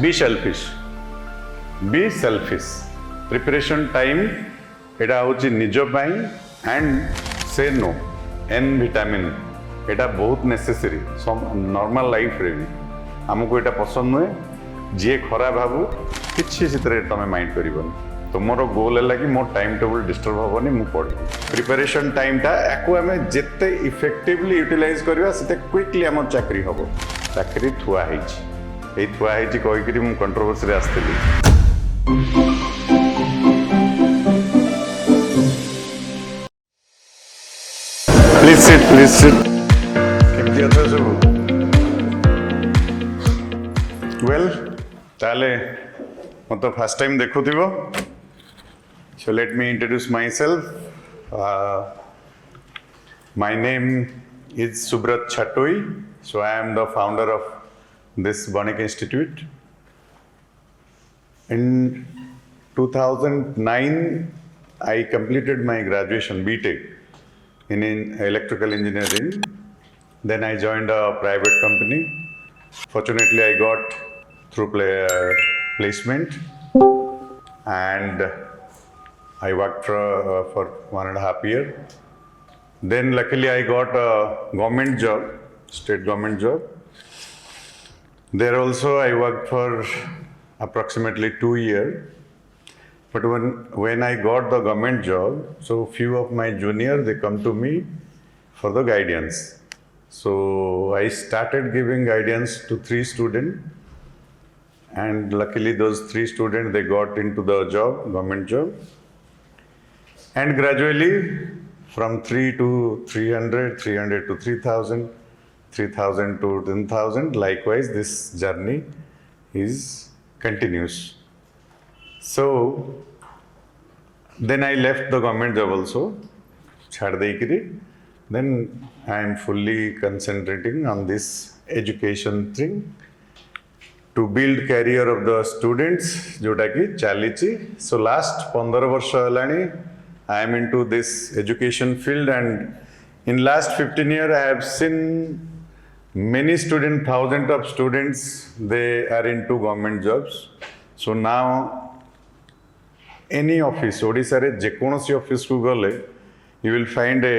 Be selfish be selfish preparation time एटा हूँ निज and से नो एन विटामिन एटा बहुत नेसेसरी नॉर्मल लाइफ रे भी आमको एटा पसंद नुहे जी खराब भावु किसी तुम माइंड कर तुमर गोल है कि मोर टाइम टेबल डिस्टर्ब हेनी मुझे पढ़ी प्रिपरेशन टाइम टा आम जिते इफेक्टिवली यूटिलाइज करवा से क्विकली आम चाकरी हम चाकरी थुआई कहीकि मुझे कंट्रोवर्सी आसती प्लीज सिट केमती अच्छा सब वेल ताले मतलब फर्स्ट टाइम देखु so let me introduce myself. My name is Subrat Chatoi. So I am the founder of this Vanik Institute. In 2009 I completed my graduation BTech in electrical engineering. Then I joined a private company. Fortunately I got through placement and I worked for 1.5 years. Then luckily I got a government job, state government job. There also I worked for approximately 2 years. But when I got the government job, so few of my juniors, they come to me for the guidance. So I started giving guidance to 3 students. And luckily those 3 students, they got into the job, government job. And gradually from 3 to 300, 300 to 3000, 3000 to 10,000, likewise this journey is continuous. So then I left the government job also, chhad deikiri. Then I am fully concentrating on this education thing to build career of the students, jota ki chalichi. So last 15 varsha helani I am into this education field, and in last 15 years I have seen many students, thousands of students, they are into government jobs. So now any office, Odisha re jekonosi office ku gale, you will find a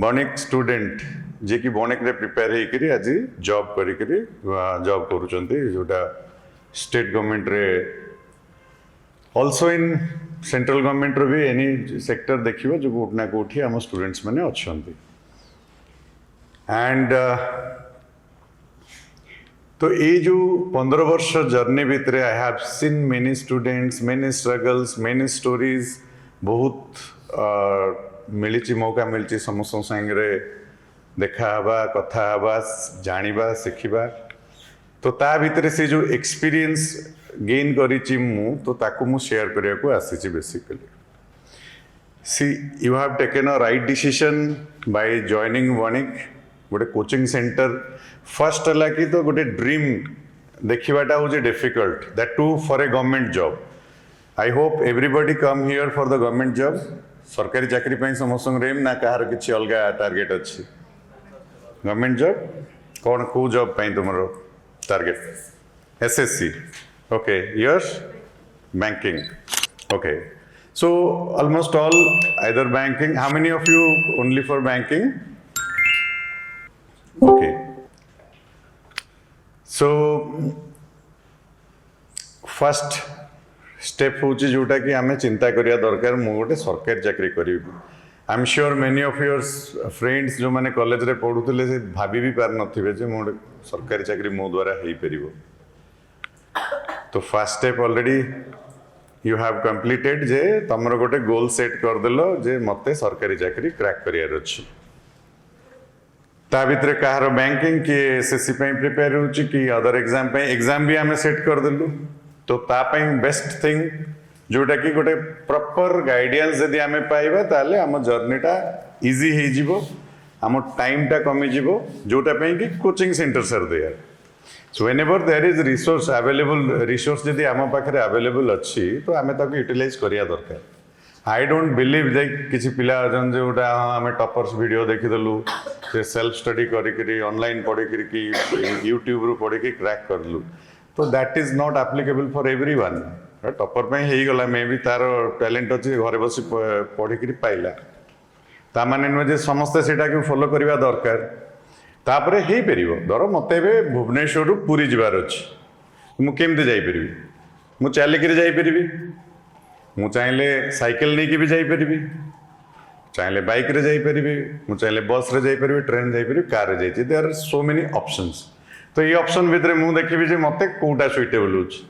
Vanik student जे कि Vanik रे prepare हे करी आज job करी job करूचंती जोटा state government रे also in central government रो भी any sector देखिबा जो कोठना कोठी हम स्टूडेंट्स माने अछंती एंड तो ये जो 15 वर्ष जर्नी भितर I have seen many students many struggles many stories बहुत मिली मौका मिली समस्त संगे देखा हवा कथा हवा जानिबा सिखिबा तो ता भितर से जो एक्सपीरियंस गेन करिछि मु तो ताकू मु शेयर करिया को आसीछि basically so you have taken a right decision by joining Vanik गोटे कोचिंग सेंटर फर्स्ट हला कि तो गोटे ड्रीम देखिबाटा होजे difficult that too for a government job I hope everybody come here for the government job सरकारी चाकरी पई समस्त रेम ना कहार किछि अलगा टारगेट अछि गवर्नमेंट जॉब कोन को जॉब पई तुमरो target SSC okay yours banking okay so almost all either banking how many of you only for banking okay so first step होची जोटा कि आमे चिंता करिया दरकार मु गोटे सरकारी चाकरी करिबी I am sure many of your friends जो माने कॉलेज रे पढुतले से भाबी भी पार नथिबे जे मु सरकारी चाकरी मो द्वारा हेई परिबो तो first step already you have completed जे तमरो गोटे गोल सेट कर देलो जे मते सरकारी चाकरी क्रैक करियर अछि ता भितर कहार बैंकिंग कि एसएससी पई प्रिपेयर होची कि अदर एग्जाम पई एग्जाम भी हमें सेट कर देलु तो ता पई बेस्ट थिंग जोटा कि गोटे प्रॉपर गाइडेंस यदि हमें पाइबा ताले हम जर्नीटा इजी हे जिवो हम टाइम टा कमी जिवो जोटा पई कि coaching centre sir there So whenever there is resource available, resource जदि आम पाखे available अच्छी तो आमे ताको यूटिलाइज करिया दरकार I don't believe that किसी पिला अजन जे उटा हमें टॉपर्स वीडियो देखि दलु से सेल्फ स्टडी करी ऑनलाइन पढ़ी कि यूट्यूब रु पढ़ी क्रैक करलु तो that is not applicable for everyone. Topper पे ही गला मे भी तार टैलेंट अच्छी घरे बस पढ़ी पाइला ता माने नुहे समस्ते सेटा फॉलो करवा दरकार तापरे ही परिबो। धर मते ए भुवनेश्वर पुरी जबार अच्छी मु केमती जाईपरि मु चलिक जाईपरि मु चाहिले साइकेल नहीं कि भी जाईपरि चाहिले बाइक रे जाईपरि मु चाहिले बस रे जाईपरि ट्रेन जाईपरि कार रे जाई there are so many options. तो ये ऑप्शन भितर मु देखिबि जे मते कोटा सुइटेबल होछि।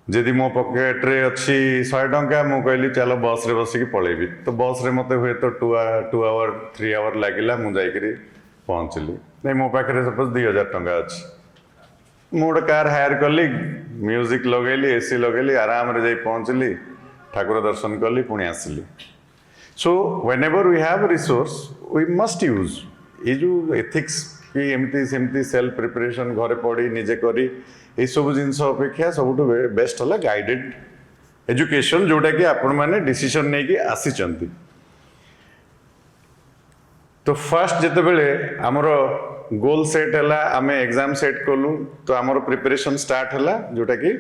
जदि मो पॉकेट रे अच्छी 100 टंका मु कहली चलो बस रे बसिकी पळेबी तो बस रे मते हुए तो 2 आवर 3 आवर लागिला मु जाईकरी पहुंचली नहीं मो पाखे सपोज 2000 टंका अच्छी मु गोटे कार हायर कली म्यूजिक लगेली एसी लगेली आराम रे जाई पहुंचली ठाकुर दर्शन कली पुणी आसली। So whenever we have resource we must use ये जो एथिक्स कि एमती सेमती सेल्फ प्रिपरेशन घरे पढ़ी निजे करी ये सब जिनस अपेक्षा सब बेस्ट है गाइडेड एजुकेशन जोटा कि आपण मैंने डिसीजन नहीं कि आसी। तो फर्स्ट जिते बेले आमर गोल सेट है आम एग्जाम सेट कलु तो आमर प्रिपरेशन स्टार्ट है जोटा कि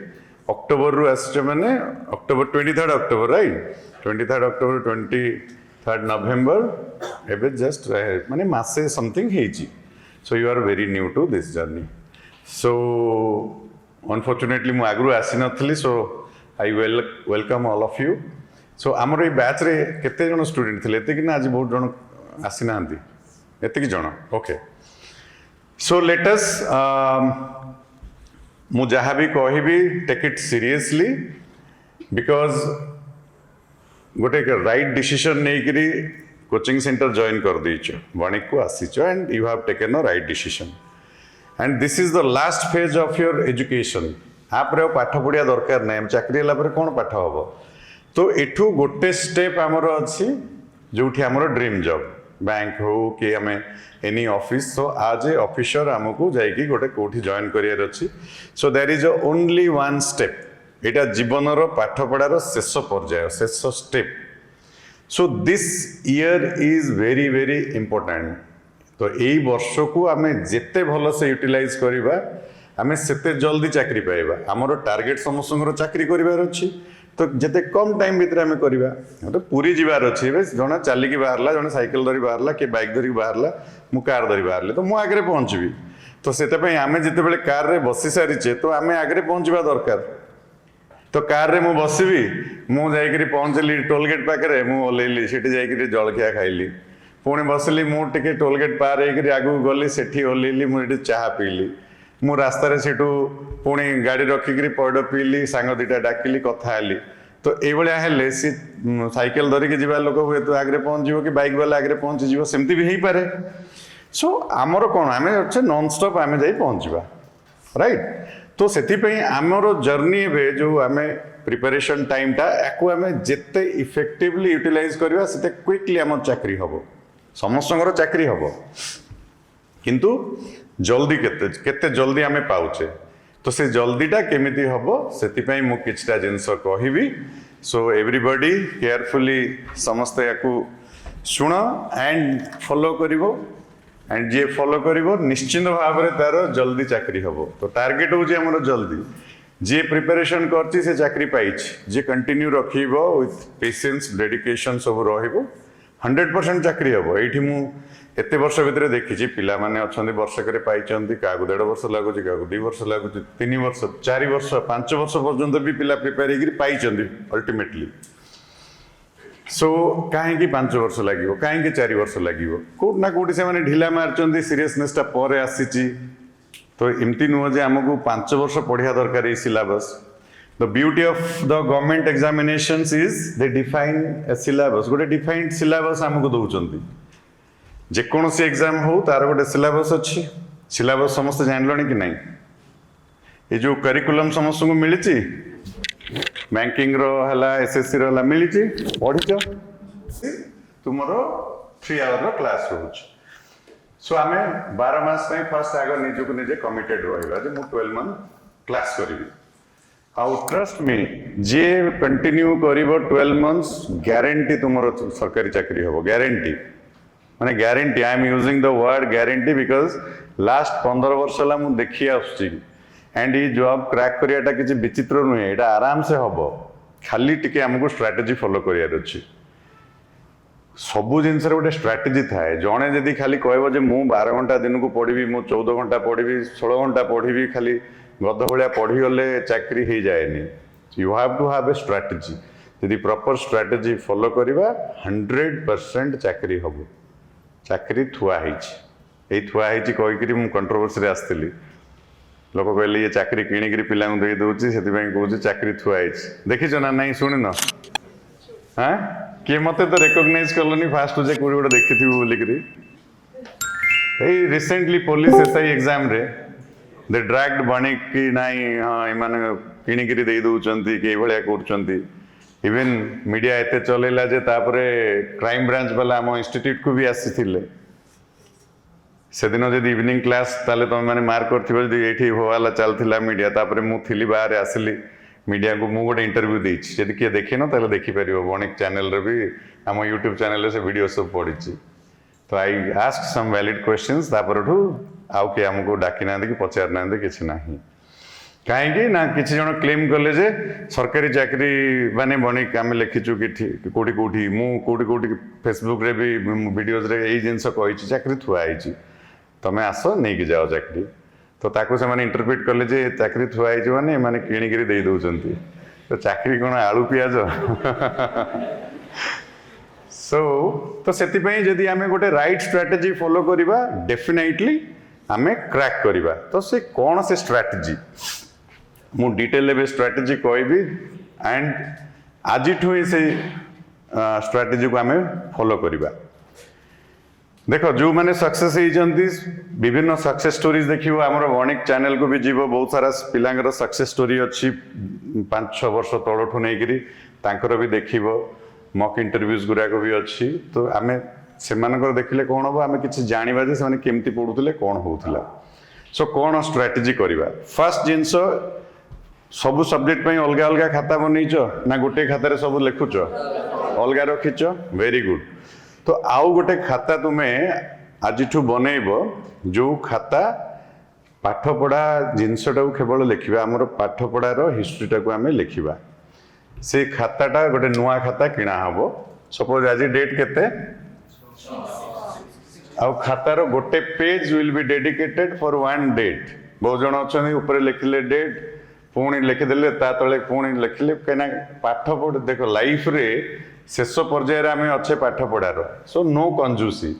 अक्टोबर रु आस मैंने October 23 October right 23 October 23 November एवं जस्ट माने मासे समथिंग हेची। So you are very new to this journey. So unfortunately मु आगु आसी नथली so I welcome all of you. So आमर ये बैच रे केते जण स्टूडेंट थिले एते कि ना आज बहुत जण आसी नांती एते कि जण ओके। सो लेट अस मु जहाँ भी कहबी टेक इट सीरियसली बिकॉज गोटे राइट डिसीजन नहीं करी कोचिंग सेंटर जॉइन कर दीच वणिक को आसीच and you have taken a right decision and this is the last phase of your education. आप पाठ पढ़िया दरकार ना चाकरी है कौन पाठ हम तो एठू गोटे स्टेप आमर अच्छी जो आमर ड्रीम जॉब बैंक हो कि आम एनी ऑफिस सो आज ए ऑफिसर आमको जाइए गोटे कौटी जॉइन करार अच्छी। So there is only one step यहाँ जीवन पाठ पढ़ार शेष पर्याय शेष step. So this year is very very important. तो यही वर्ष को आम जिते भल से यूटिलाइज करवा आम से जल्दी चाकरी पाइबा। आमर टार्गेट समस्त चाकरी करार अच्छी तो जिते कम टाइम भितर आम करवा तो पूरी जीवार अच्छी जड़े चलिक बाहरला जड़े साइकेल धरी बाहरला कि बाइक धरिक बाहरला मु कार धरी बाहरली तो मुझे आगे पहुँचबी। तो से आम जिते कार रे बसी सारीचे तो आम आगे पहुँचवा दरकार। तो कार रे मु बसबी मु जाइकरी पहुँचली टोलगेट पाखे मु ओल्लैली सेठी जाइकरी जलखिया खाइली पुणी बसली मु टिके टोलगेट पार होकर आगू गली सेठी ओल्लैली मुझे चाह पीली मु रास्तार सेठू पुणी गाड़ी रखिकी पइड पीली सांग दुटा डाकिली कथा हेली। तो ये हेले सी साइकेल धरिकी जीवा लोक हुए तो आगे पहुँच कि बाइक वाला आगे पहुँची सेमती भी हो पारे। सो आमर कौन आम अच्छे नॉन स्टॉप आम जा पहुँचवा राइट। तो से आमर जर्नी ए जो आम प्रिपरेशन टाइम टा याकू आम जिते इफेक्टिवली यूटिलाइज करवा से क्विकली आम चाकरी हम समस्त चाकरी हम किंतु जल्दी केते जल्दी आम पाउचे तो से जल्दीटा केमिति हम से मु किछटा जिनस कहबी। सो एवरीबॉडी केयरफुली समस्त याकू शुण एंड फॉलो करिवो एंड जे फॉलो करिवो निश्चिंत भाव में तार जल्दी चाकरी हम। तो टार्गेट हूँ आमर जल्दी जे प्रिपरेशन करछि से चाकरी पाइछि जे कंटिन्यू रखिबो विथ पेशेंस डेडिकेशन सब रहिबो 100% चाकरी हम। ये मु एत वर्ष भितर देखी पिला माने अच्छे वर्षक पाई क्या 1.5 वर्ष लगुच क्या 2 वर्ष लगुच 3 वर्ष 4 वर्ष 5 वर्ष पर्यंत भी पिला प्रिपेयर होकर पाई अल्टीमेटली। सो कहीं 5 वर्ष लगे कहीं 4 वर्ष लगे कौट ना कौटी से ढिला मार्च सीरियसनेसटा पर आसी। तो एमती नुह जे आमको 5 वर्ष पढ़िया दरकार syllabus. The beauty of the government examinations is they define a syllabus गोटे डिफाइंड सिलेबस आमको दौरान जेकोसी एग्जाम हो तार गोटे सिलेबस अच्छी सिलेबस समस्त जानल कि नहीं ये जो करिकुलम समस्त को मिली बैंकिंग रो एसएससी रो मिली पढ़ी तुम 3 आवर क्लास रोच। सो आम 12 मास फर्स्ट आग निजक निजे कमिटेड रहा 12 मंथ क्लास करी आउ ट्रस्ट मी जे कंटिन्यू कर 12 मंथ्स गारंटी तुम सरकारी चाकरी हम गारंटी माने guarantee I am using the word guarantee because last 15 वर्ष है मुझे देखी आसुची एंड ये जॉब क्रैक करियाटा किसी विचित्र नुहे, ये आराम से हम खाली टिके आमको स्ट्राटेजी फॉलो करियार अछि। सबू जिनस गोटे स्ट्राटेजी थाए। जड़े जदि खाली कहब जे मु 12 घंटा दिन को पढ़ी, मु 14 घंटा पढ़ी, 16 घंटा पढ़ी, खाली गध भाया पढ़ीगले चाकरी हो जाएनी। You have to have a strategy. यदि प्रॉपर स्ट्राटेजी फॉलो करवा 100% चाकरी हम। चाकरी थुआ कहीकि मु कंट्रोवर्सी रे आसली, लोक कहले ये चाकरी किणिकी पिला दे दूसरी से कहूँ चाकरी थुआई। देखीच ना नहीं शुण न हाँ किए मत तो रेकग्नाइज कलनी फास्ट जे कोई गोटे देखी बोलिकी। रिसेंटली पुलिस एसआई एग्जाम रे दे ड्रैग्ड बणी कि नाई हाँ ये किणिकी दे दौरान कि भाया कर। इवन मीडिया एते चलेला जे तापरे क्राइम ब्रांच वाला आम इंस्टीट्यूट को भी आसी से दिन जब इवनिंग क्लास ताले तुम मैंने मार्क कर होवाला चलता मीडिया तापरे मु थिली बाहर आसिली मीडिया को मु गोटे इंटरव्यू देछि। जदि किए देखिन ताले देखि परिबो बणिक चैनल रे भी आम यूट्यूब चैनल रे से वीडियो सब पड़ी। तो I asked some valid questions तापरठू आउ के हमको डाकी ना कि पचार ना किछि नाही। कहीं ना किसी जन क्लेम कले जे सरकारी चाकरी माने बणिक आम लिखीचु कि कौटी कौटी मु कौटी कौटी फेसबुक रे भी वीडियोज रे यही जिनस कही चाकरी थुआई तमें आस नहीं जाओ चाकरी। तो ताको से माने इंटरप्रेट कले जे चाकरी थुआई माने माने किणिकी दे दौरान। तो चाकरी कौन आलू पियाज सो तो से जदि आम गोटे राइट स्ट्राटेजी फॉलो करवा डेफिनेटली आम क्रैक करवा। तो से कौन से स्ट्राटेजी मु डिटेल में स्ट्राटेजी कहबी एंड आज ही से स्ट्राटेजी को आम फॉलो करवा। देख जो मैंने सक्सेस होती विभिन्न सक्सेस स्टोरीज देखियो आमर बणिक चैनल को भी जीव बहुत सारा पिलांगर सक्सेस स्टोरी अच्छी 5-6 वर्ष तलठू नहीं तांकर भी देखिबो मॉक इंटरव्यूज गुराक भी अच्छी। तो आम से देखिले कौन हम आम कि जाना जे से केमती पढ़ुले कौन होता। सो कौन स्ट्राटेजी करवा फर्स्ट जिनस सबू सब्जेक्ट पे अलग अलग खाता बनईच ना गोटे खातार सब लिखुच अलग रखीच वेरी गुड। तो आउ गोटे खाता तुम्हें आज बनइब जो खाता पाठपढ़ा जिनसटा केवल लिखा आमर पाठपढ़ार हिस्ट्रीटा को आम लिखा से खाताटा गोटे नुआ खाता किणा हम। सपोज आज डेट केते आउ खातार गोटे page will be dedicated for one date. बहुत जन अच्छा ऊपर लिखिले डेट पुणी लिखिदेले ता तले पुणी लिखिले कहीं पाठ पढ़ देख लाइफ रे शेष पर्यायर आम अच्छे पाठ पढ़ार। सो नो कंजूसी।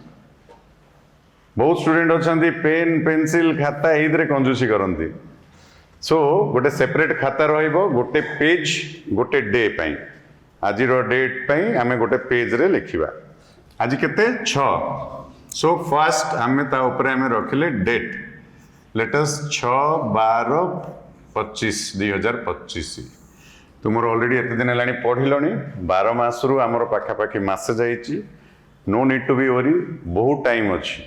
बहुत स्टूडेंट अच्छा पेन पेंसिल खाता ये कंजूसी करती। सो गोटे सेपरेट खाता रहिबो गोटे पेज गोटे डे पाई आज डेट पाई आम गोटे पेज रे लिखिबा आज केते 6। सो फर्स्ट आम ता ऊपर आम रखिले डेट लेटस 6/12/25 तुम ऑलरेडी एत दिन है पढ़िलनी 12 मास रु आमर पाखापाखि मसे जाइए। No need to be worry बहुत टाइम अच्छी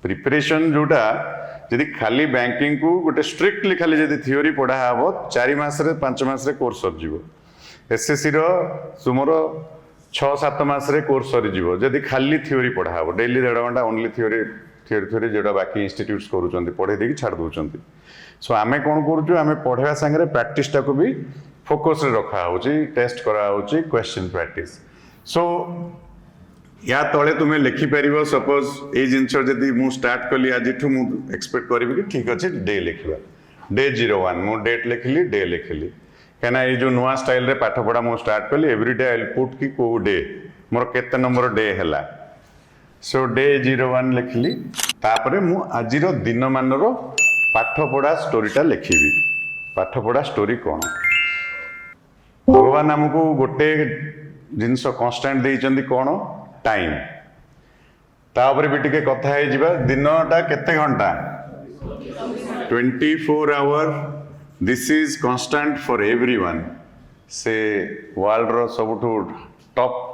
प्रिपरेशन जोटा जदि खाली बैंकिंग को गोटे स्ट्रिक्टली खाली जदि थियोरी पढ़ा हम 4 मास 5 मास कोर्स सर एसएससी तुमर 6-7 मास कोर्स सरीज जदि खाली थियोरी पढ़ा हम डेली 1.5 घंटा ओनली थियोरी थियोरी जोटा बाकी इंस्टीट्यूट्स करूँ पढ़े देकी छाड़ दौरान। सो आम कौन करूँ आम पढ़ावा सांगे प्रैक्टिस टाक भी फोकस रे रखा होची टेस्ट करा होची क्वेश्चन प्रैक्टिस। सो या तले तुम्हें लिखिपर सपोज ये जिनस जदि मु स्टार्ट कली आज मु एक्सपेक्ट करी कि ठीक अच्छे डे लिखा डे 01 मु डेट लिखिली डे लिखिली कहीं ये जो नुआ स्टाइल रे पाठ पढ़ा मु स्टार्ट कली एवरीडे आई पुट कि को डे मोर केते नंबर डे हैला। सो डे 01 लिखिली तापरे मु आजिर दिन मानर पाठ पढ़ा स्टोरीटा लिखिबी। पाठ पढ़ा स्टोरी कौन भगवान आमको गोटे जिनस कन्स्टांट देइचंदी कौन टाइम तापर भी टिके कथा है जिबा दिनटा केते घंटा 24 hour this is constant for everyone. से वर्ल्ड रो सबुठु टॉप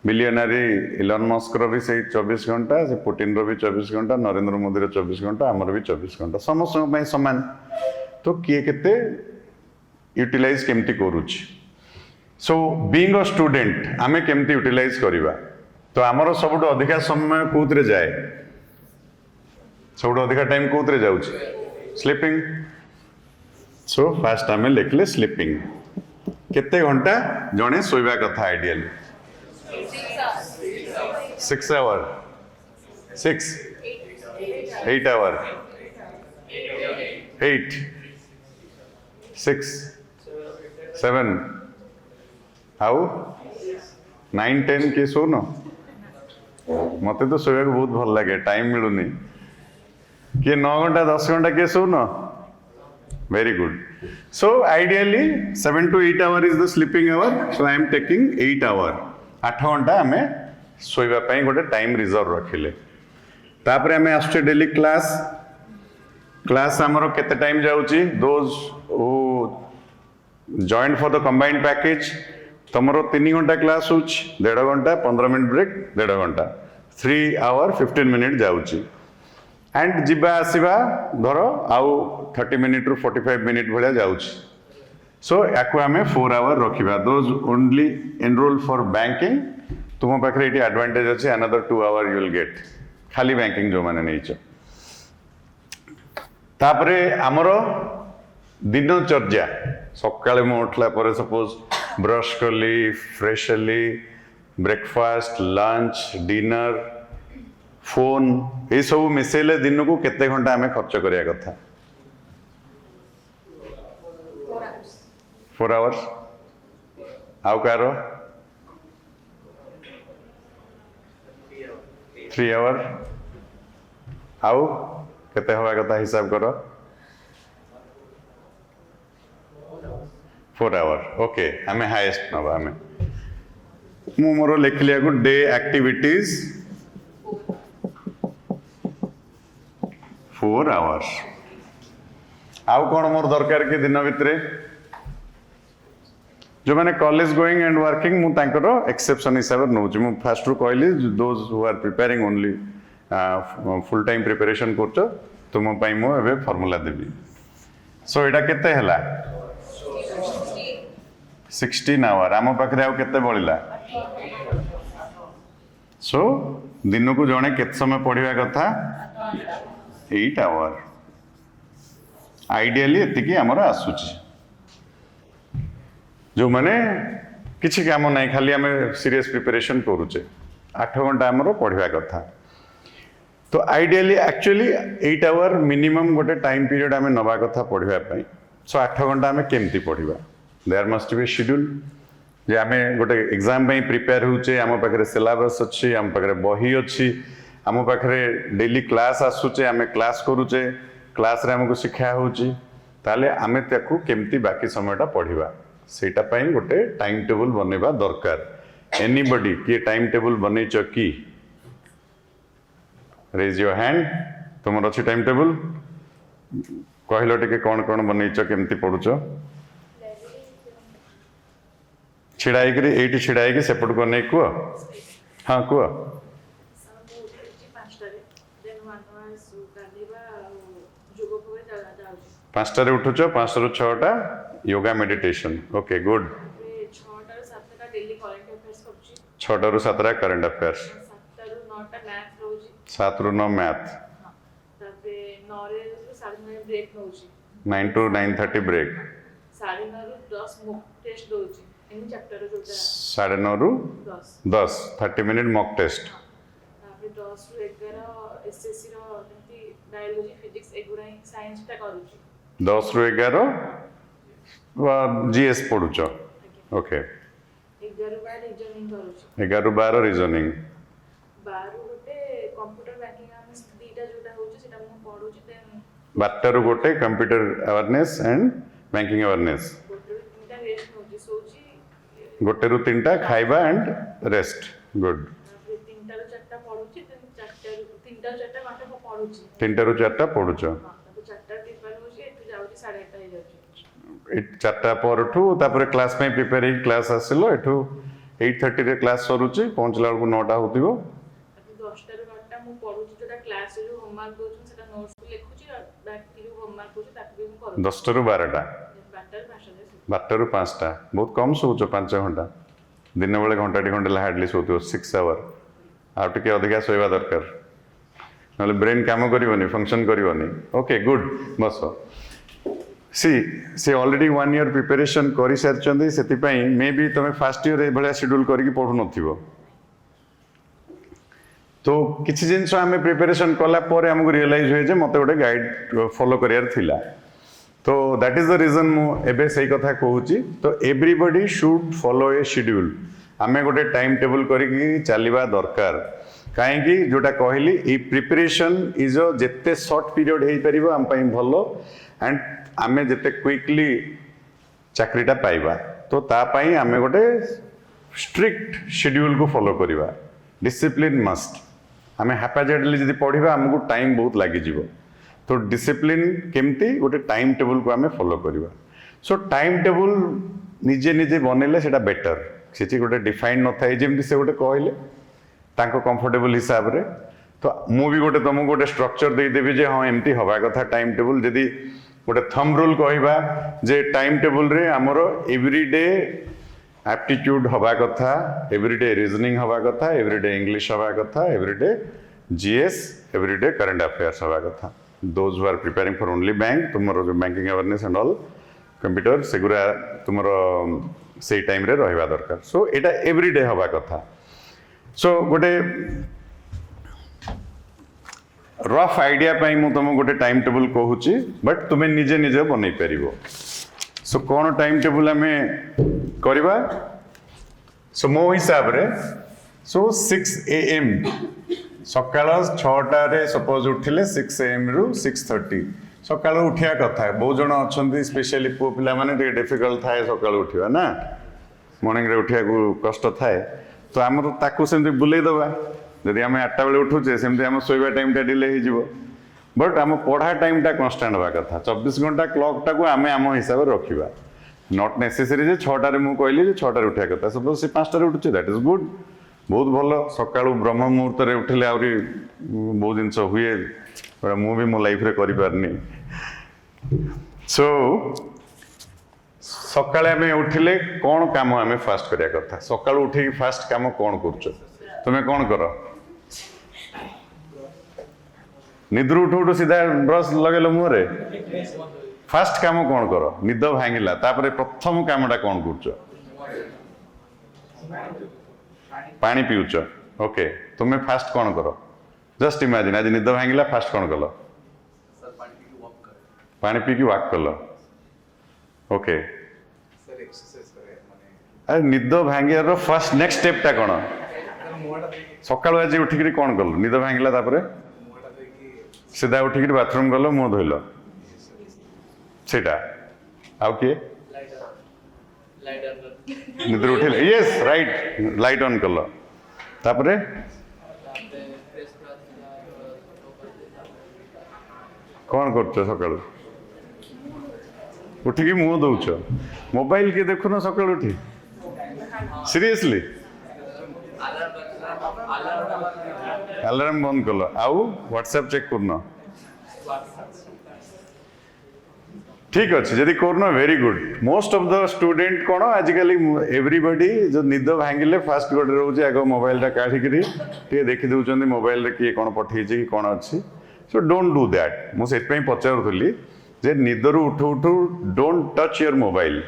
बिलियनरी इलन मस्क रो भी से 24 घंटा से पुटिन रो भी 24 घंटा नरेंद्र मोदी रो 24 घंटा आमर भी 24 घंटा समस्त में समान। तो किए केते यूटिलाइज केमती करूची। सो बीइंग अ स्टूडेंट आमे केमती यूटिलाइज करिबा तो आमर सबुठु अधिका समय कोथरे जाए सबुठु अधिका टाइम कोथरे जाउची स्लीपिंग सो फास्ट आम लिखले स्लीपिंग केते घंटा जड़े शोवा कथा आइडियल 6 आवर 6 8 आवर 8 6 7 आउ 9 10 के शोन मत तो शोवा बहुत भल लगे टाइम मिलूनी किए 9 घंटा 10 घंटा किए शोन very good so ideally 7 to 8 hour is the sleeping hour so I am taking 8 hour 8 घंटा आम शोवा गोटे टाइम रिजर्व रखिले तापर आम आसुचे डेली क्लास क्लास आमर केते टाइम जाउची those who join for the combined package तुमर 3 घंटा क्लास हो 1.5 घंटा 15 मिनट ब्रेक 1.5 घंटा 3 आवर 15 मिनट जाउची एंड जिबा आसीबा धर आउ 30 मिनट रु 45 मिनट भलिया जाउची सो याकु आमे 4 आवर रखिबा those only enroll for banking तुम पाखरे एटी एडवांटेज अछि another 2 hour you will get खाली बैंकिंग जो माने नैछ तापरे हमरो दिनचर्या सकाळे मु उठला परे सपोज ब्रश करली फ्रेश हली ब्रेकफास्ट लंच डिनर फोन ये सब मिसेले दिन को केते घंटा आमे खर्च करिया कथा 4 आवर्स आउ कार 3 आवर आउ केते हवा कथा हिसाब करो 4 आवर ओके आमे हाईएस्ट नबा आमे मु मोर लिख लिया को डे एक्टिविटीज 4 आवर्स आउ कौन मोर दरकार कि दिन भितर जो मैंने कॉलेज गोइंग एंड वर्किंग मु तांकर एक्सेप्शन हिसाब से नौची मु फास्ट रु कहली those who are preparing only full time preparation करछो तुम पई मु एबे फार्मूला देबी सो एटा केते हला 16 आवर आम पाखरे आउ केते बळिला सो दिन को जणे केते समय पढिबा कथा 8 आवर आइडियली एतिकी आमर आसुची जो माने किछि काम नाही खाली आमे सीरियस प्रिपरेशन करूचे 8 घंटा आमर पढिबा कथा तो आइडियली एक्चुअली 8 आवर मिनिमम गोटे टाइम पीरियड आमे नबा कथा पढिबा पई सो 8 घंटा आमे केमती पढिबा देयर मस्ट बी शेड्यूल जे आमे गोटे एग्जाम पई प्रिपेयर होचे आम पाखरे सिलेबस अछि आम पाखरे बही अछि आम पाखरे डेली क्लास आसुचे आमे क्लास करूचे क्लास रे हमको शिक्षा होची ताले आमे ताकू केमती बाकी समयटा पढिबा सेटा पई गोटे टाइम टेबल बनेबा दरकार एनीबॉडी कि टाइम टेबल बनैछ की रेज योर हैंड तुमर अछि टाइम टेबल कहलो टिके कोन कोन बनैछ केमती पढुचो छिड़ाई करी एटी छिड़ाई के सेपट को नै को हां को 5 उठुच 5 रु 6 योगा मेडिटेशन ओके गुड 6 रु 7 करंट अफेयर्स 7 रु 9 मैथ 9 to 9:30 ब्रेक 9:30 रु 10 30 मिनट मॉक टेस्ट 10 रु 11 एसएससी रो बायोलॉजी फिजिक्स एगुरा साइंस टा करूची 10 रु 11 जीएस पढुच ओके 11 बार रीजनिंग करूची 11 रु 12 रीजनिंग 12 गोटे कंप्यूटर बैंकिंग हम दीटा जोटा होची सेटा हम पढुची देन 12 रु गोटे computer awareness and banking awareness गोटे रु 3टा रेस्ट होची सोची गोटे रु 3टा खाइबा एंड रेस्ट गुड 3टा रु 4टा पढुची देन 4टा रु 3टा 4टा घंटा पढुची 3टा रु 4टा पढुच तो 4टा प्रिपेयर होची एतु जाउची 8:30 हे जाउची 4टा परठू तापर क्लास में प्रिपेयर ही क्लास आसिलो एठू 8:30 रे क्लास सरुची पहुंचला बेलू 9टा होतिबो 10टा रु 12टा मु पढुची जोटा क्लास रे होमवर्क दोछन सेटा नोट्स को लिखुची बाकी जो होमवर्क होची ताकू भी मु करू 10टा रु 12टा 12टा रु 5टा बहुत कम सोचो 5 घंटा दिन बेले घंटा टी घंटा हार्डली सोतो 6 आवर आ टिके अधिका सोइबा दरकार नले ब्रेन काम करिवनी फंक्शन करिवनी ओके गुड बस सी ऑलरेडी 1 ईयर प्रिपरेशन कर सारी से मे बी तुम फास्ट ईयर ये शेड्यूल करके पढ़ु नथिबो तो किसी जिनस आम प्रिपरेशन कलापर आमको रियलाइज हुए मत गोटे गाइड फॉलो करार थिला तो दैट इज द रीजन मुझे से कथा कहूँ तो everybody should follow A schedule आम गोटे टाइम टेबल करके चलवा दरकार कहीं जोटा कहली ये प्रिपरेशन इज जिते सर्ट पीरियड हो पार आम भल एंड आम जिते क्विकली चाकरीटा पाइबा तो तापाई आम गोटे स्ट्रिक्ट शेड्यूल को फॉलो करवा डिसिप्लिन मस्ट आम हापाजेडली जब पढ़ा आमको टाइम बहुत लगी तो डिसिप्लिन केमती गोटे टाइम टेबल को आम फॉलो करवा सो टाइम टेबल निजे निजे बनइले सेटा बेटर से गोटे डिफाइन न थाए जमी से गोटे कहले कंफर्टेबल हिसाब रे तो मु भी गोटे तुमको गोटे स्ट्रक्चर देदेवी जे हाँ एमती हवा कथा टाइम टेबल जदि गोटे थंब रूल कहवा जे टाइम टेबल रे आमर एवरीडे एप्टीट्यूड हवा कथा एवरीडे रीजनिंग हवा कथा एवरीडे इंग्लिश हवा कथा everyday GS everyday current affairs हवा कथा those who are preparing for only bank तुमरो जो banking awareness and all computer सेगुरा तुमरो से टाइम रे रहबा दरकार सो एटा एवरीडे हवा कथा सो गोटे रफ आइडिया पाई मु तुमको गोटे टाइम टेबल कहूची बट तुम्हें निजे निजे बनई पारिबो सो कौन टाइम टेबल आम करवा सो मो हिसाब रे सो 6 AM सकाळ 6टारे सपोज उठिले 6 AM रु 6:30 सकाळ उठिया कथा बहुत जन अच्छा स्पेशली पु पिला माने डिफिकल्ट थाए सकाळ उठिया ना मॉर्निंग रे उठिया को कष्ट थाए तो आम ताकू सेमती बुले दबा जदि आम 8टा बेले उठुचे सेमती आम सोइबा टाइम टा डिले हो बट आम पढ़ा टाइम टा कन्स्टांट हवा कथा 24 घंटा क्लॉक टाक आम आम हिसाब से रखा नॉट नेसेसरी जे 6टारे मु कहली जे 6टारे उठा कथा सपोज से 5टारे उठुचे दैट इज गुड बहुत भल सकाळू ब्रह्म मुहूर्त रे उठिले आउरी बहुत जिनस हुए मु भी मो लाइफ रे करि पारनी सो सकाळे आम उठिले कौन काम आम फास्ट करिया कथा सकाळू उठी फास्ट काम कौन करछ तुम्हें कौन कर निद्र उठु उठु सीधा ब्रश लगेल मुहरे फास्ट काम कौन कर निद भांगिला तापरे प्रथम कामटा कौन करछ पानी पिउछ ओके तुम्हें फास्ट कौन कर जस्ट इमेजिन आज निद भांगिला फास्ट कौन कल पानी पी की वॉक कल ओके अरे निद भांगियार फर्स्ट नेक्स्ट स्टेपटा कौन सकाळू आज उठिक कौन कल निद भांगिला तापरे सीधा उठिक बाथरूम गल मुह धोइल सेटा आउ किए निद्र उठिले यस राइट लाइट ऑन कल तापरे कौन कर सकाळू उठिकी मुह दौच मोबाइल किए देखुन सकाळू उठी सीरियसली अलार्म बंद कल आउ व्हाट्सएप चेक करना ठीक अच्छे जदि करना very good most of the student कौन आजिकल एवरीबॉडी जो निद भांगिले फास्ट गोटे रोचे आग मोबाइल काढ़ी देखी दौरान मोबाइल किए कौन पठे कि कौन अच्छी सो डोंट डू दैट मुझे पचारूली जे निदर उठु उठु डोंट टच योर मोबाइल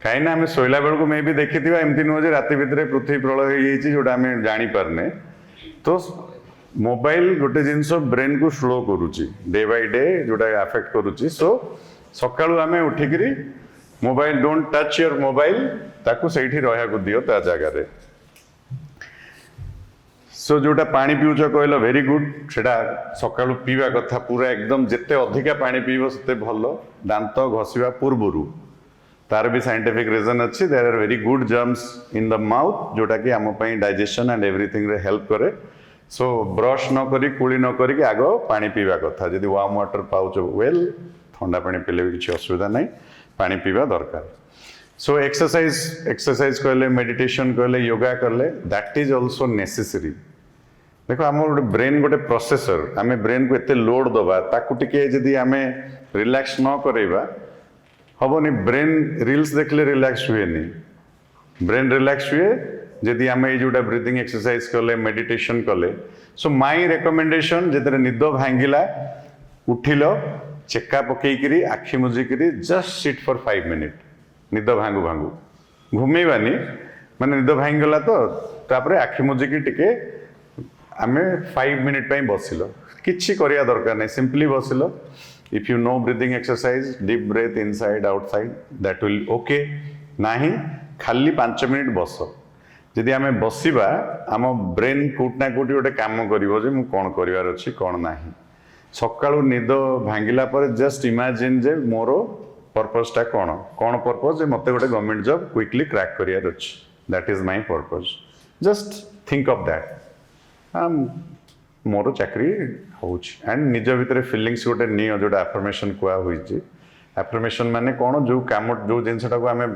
कहीं आम शोला बेलू मे भी देखी एमती नुह राति भितर पृथ्वी प्रलय जोटा आम जापारे तो मोबाइल गोटे जिनस ब्रेन को स्लो करुच्ची डे बाय डे जोटा अफेक्ट करुच्ची सो सकाळू आम उठिक mobile don't touch your mobile ताकू सेठी रहा को दियो ता जगह सो जोटा पानी पिउच कहल वेरी गुड सेटा सकाळू पीवा कथा पूरा एकदम जिते अधिका पानी पीब सेते भल दांत घसीवा पूर्व तार भी साइंटिफिक रीजन अच्छी there are very good germs in the mouth जोटा कि आम डाइजेशन एंड एवरीथिंग रे हेल्प करे सो ब्रश न करी कुली न करी आग पानी पीवा कथा जदि वार्म वाटर पाउच वेल ठंडा पानी पीले भी किसी असुविधा नहीं पानी पीवा दरकार सो एक्सरसाइज कहले मेडिटेशन कहले योगा कहले दैट इज ऑल्सो नेसेसरी देखो आम गोटे ब्रेन गोटे प्रोसेसर आम ब्रेन को एते लोड दबा ताकू टिके जदि आम रिलैक्स न करैबा हबनी ब्रेन रील्स देखले रिलैक्स हुए नहीं ब्रेन रिलैक्स हुए जदि आम ये जोटा ब्रीथिंग एक्सरसाइज कले मेडिटेशन कले सो माई रिकमेंडेशन जिते निद भांगिला उठिल चेका पकईकरी आखि मुझिकी जस्ट सिट फॉर 5 मिनिट निद भांगू भांगू घुमेबानी माने निद भांगीगला तो तापर आखि मुझिकी टिके आमे 5 मिनिट पे बसिलो किछि करिया दरकार नहीं सिंपली बसिलो if you know breathing exercise deep breath inside outside that will okay नाही खाली 5 मिनिट बस जदि आमे बसिबा आम ब्रेन कोटना कोटी गोटे काम करिवो जे मु कोन करिवार अछि कोन नाही सकाळु निद भांगिला पर जस्ट इमेजिन जे मोर पर्पस टा कोन कोन पर्पस जे मते गोटे गवर्नमेंट जॉब क्विकली क्रैक करियार अछि that is my purpose just think of that more चाकरी होउछि एंड निज भितर फीलिंग्स गोटे नियो जोटा अफर्मेशन कुआ होइछि अफर्मेशन माने कोन जो काम जो जिनसटा को आमे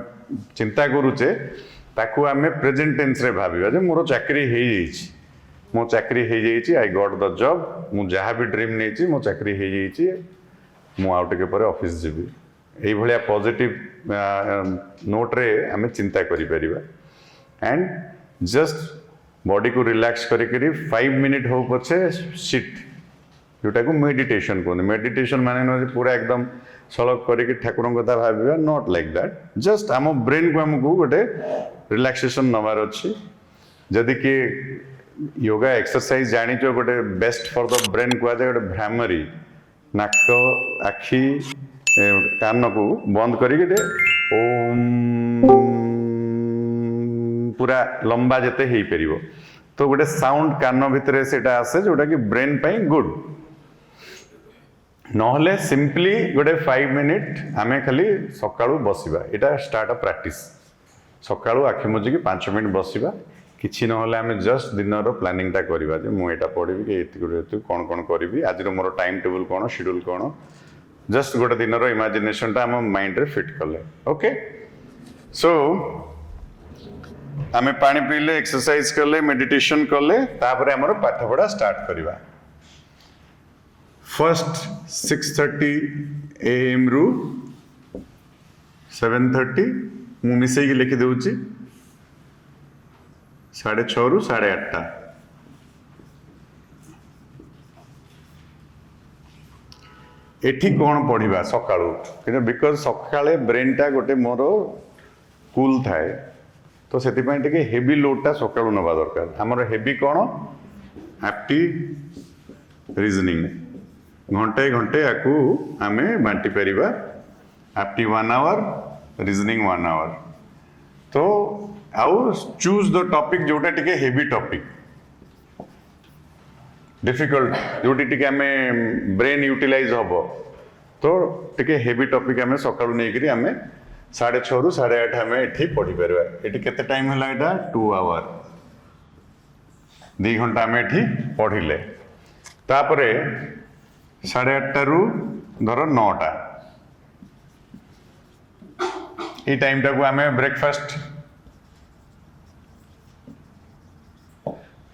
चिंता करूचे ताकू आमे प्रेजेंट टेंस रे भाबिबा जे मोर चाकरी हे जाइछि मो चाकरी हे जाइछि आई गॉट द जॉब मु जहा भी ड्रीम नेछि मो चाकरी हे जाइछि मु आउट के पर ऑफिस जेबी एई भलिया पॉजिटिव नोट रे आमे चिंता करि परिबा एंड जस्ट बॉडी को रिलैक्स करी 5 मिनिट हो पछे सिट जोटा को मेडिटेशन कहते मेडिटेशन माने न पूरा एकदम सलग करके ठाकुर कथा भाविबा नॉट लाइक दैट जस्ट आम ब्रेन को हमको गोटे रिलैक्सेशन नवार अच्छी जदि कि योगा एक्सरसाइज जानिच गोटे बेस्ट फॉर द ब्रेन कह जाए गोटे भ्रामरी नाक आखि कान को बंद करके ओम पूरा लंबा जेते ही परिबो तो गोटे साउंड कान भितर सेटा आसे जोटा कि ब्रेन पाई गुड नहले सिंपली गोटे 5 मिनिट आमे खाली सकाळू बसिबा एटा स्टार्ट अ प्रैक्टिस सकाळू आखि मुझी 5 मिनिट बसिबा किछि नहले आमे जस्ट दिनर प्लानिंग टा करबा जे मु एटा पढिबी कि एति कोन कोन करबी आज मोर टाइम टेबल कोन शेड्यूल कोन जस्ट गोटे दिनर इमेजिनेशन टा हम माइंड रे फिट करले ओके सो आमे पानी पीले एक्सरसाइज करले मेडिटेशन करले तापर हमर पाठ पढ़ा स्टार्ट करबा फर्स्ट 6:30 AM रु 7:30 मु मिसई के लिखि देउची 6:30 रु 8:30 एठी कोन पढ़िबा सकाळू कि बिकॉज सकाळे ब्रेन टा गोटे मोर कूल थाए तो से हेवी लोड टा सकाळू नवा दरकार हमर हेवी कोन हैप्पी रीजनिंग घंटे घंटे याकू आमे बांटी परिबा हैप्पी 1 आवर रीजनिंग 1 आवर तो आउ चूज द टॉपिक जोटा टिके हेवी टॉपिक डिफिकल्ट जोटी टिके आमे ब्रेन यूटिलाइज हबो तो टिके हेवी टॉपिक आमे सकाळू नै करी आमे 6:30 रु 8:30 आमे एठी पढी परबा एठी केते टाइम हला एटा 2 आवर 2 घंटा आमे एठी पढिले तापरे 8:30 रु धर 9टा ई टाइम टाकू आमे ब्रेकफास्ट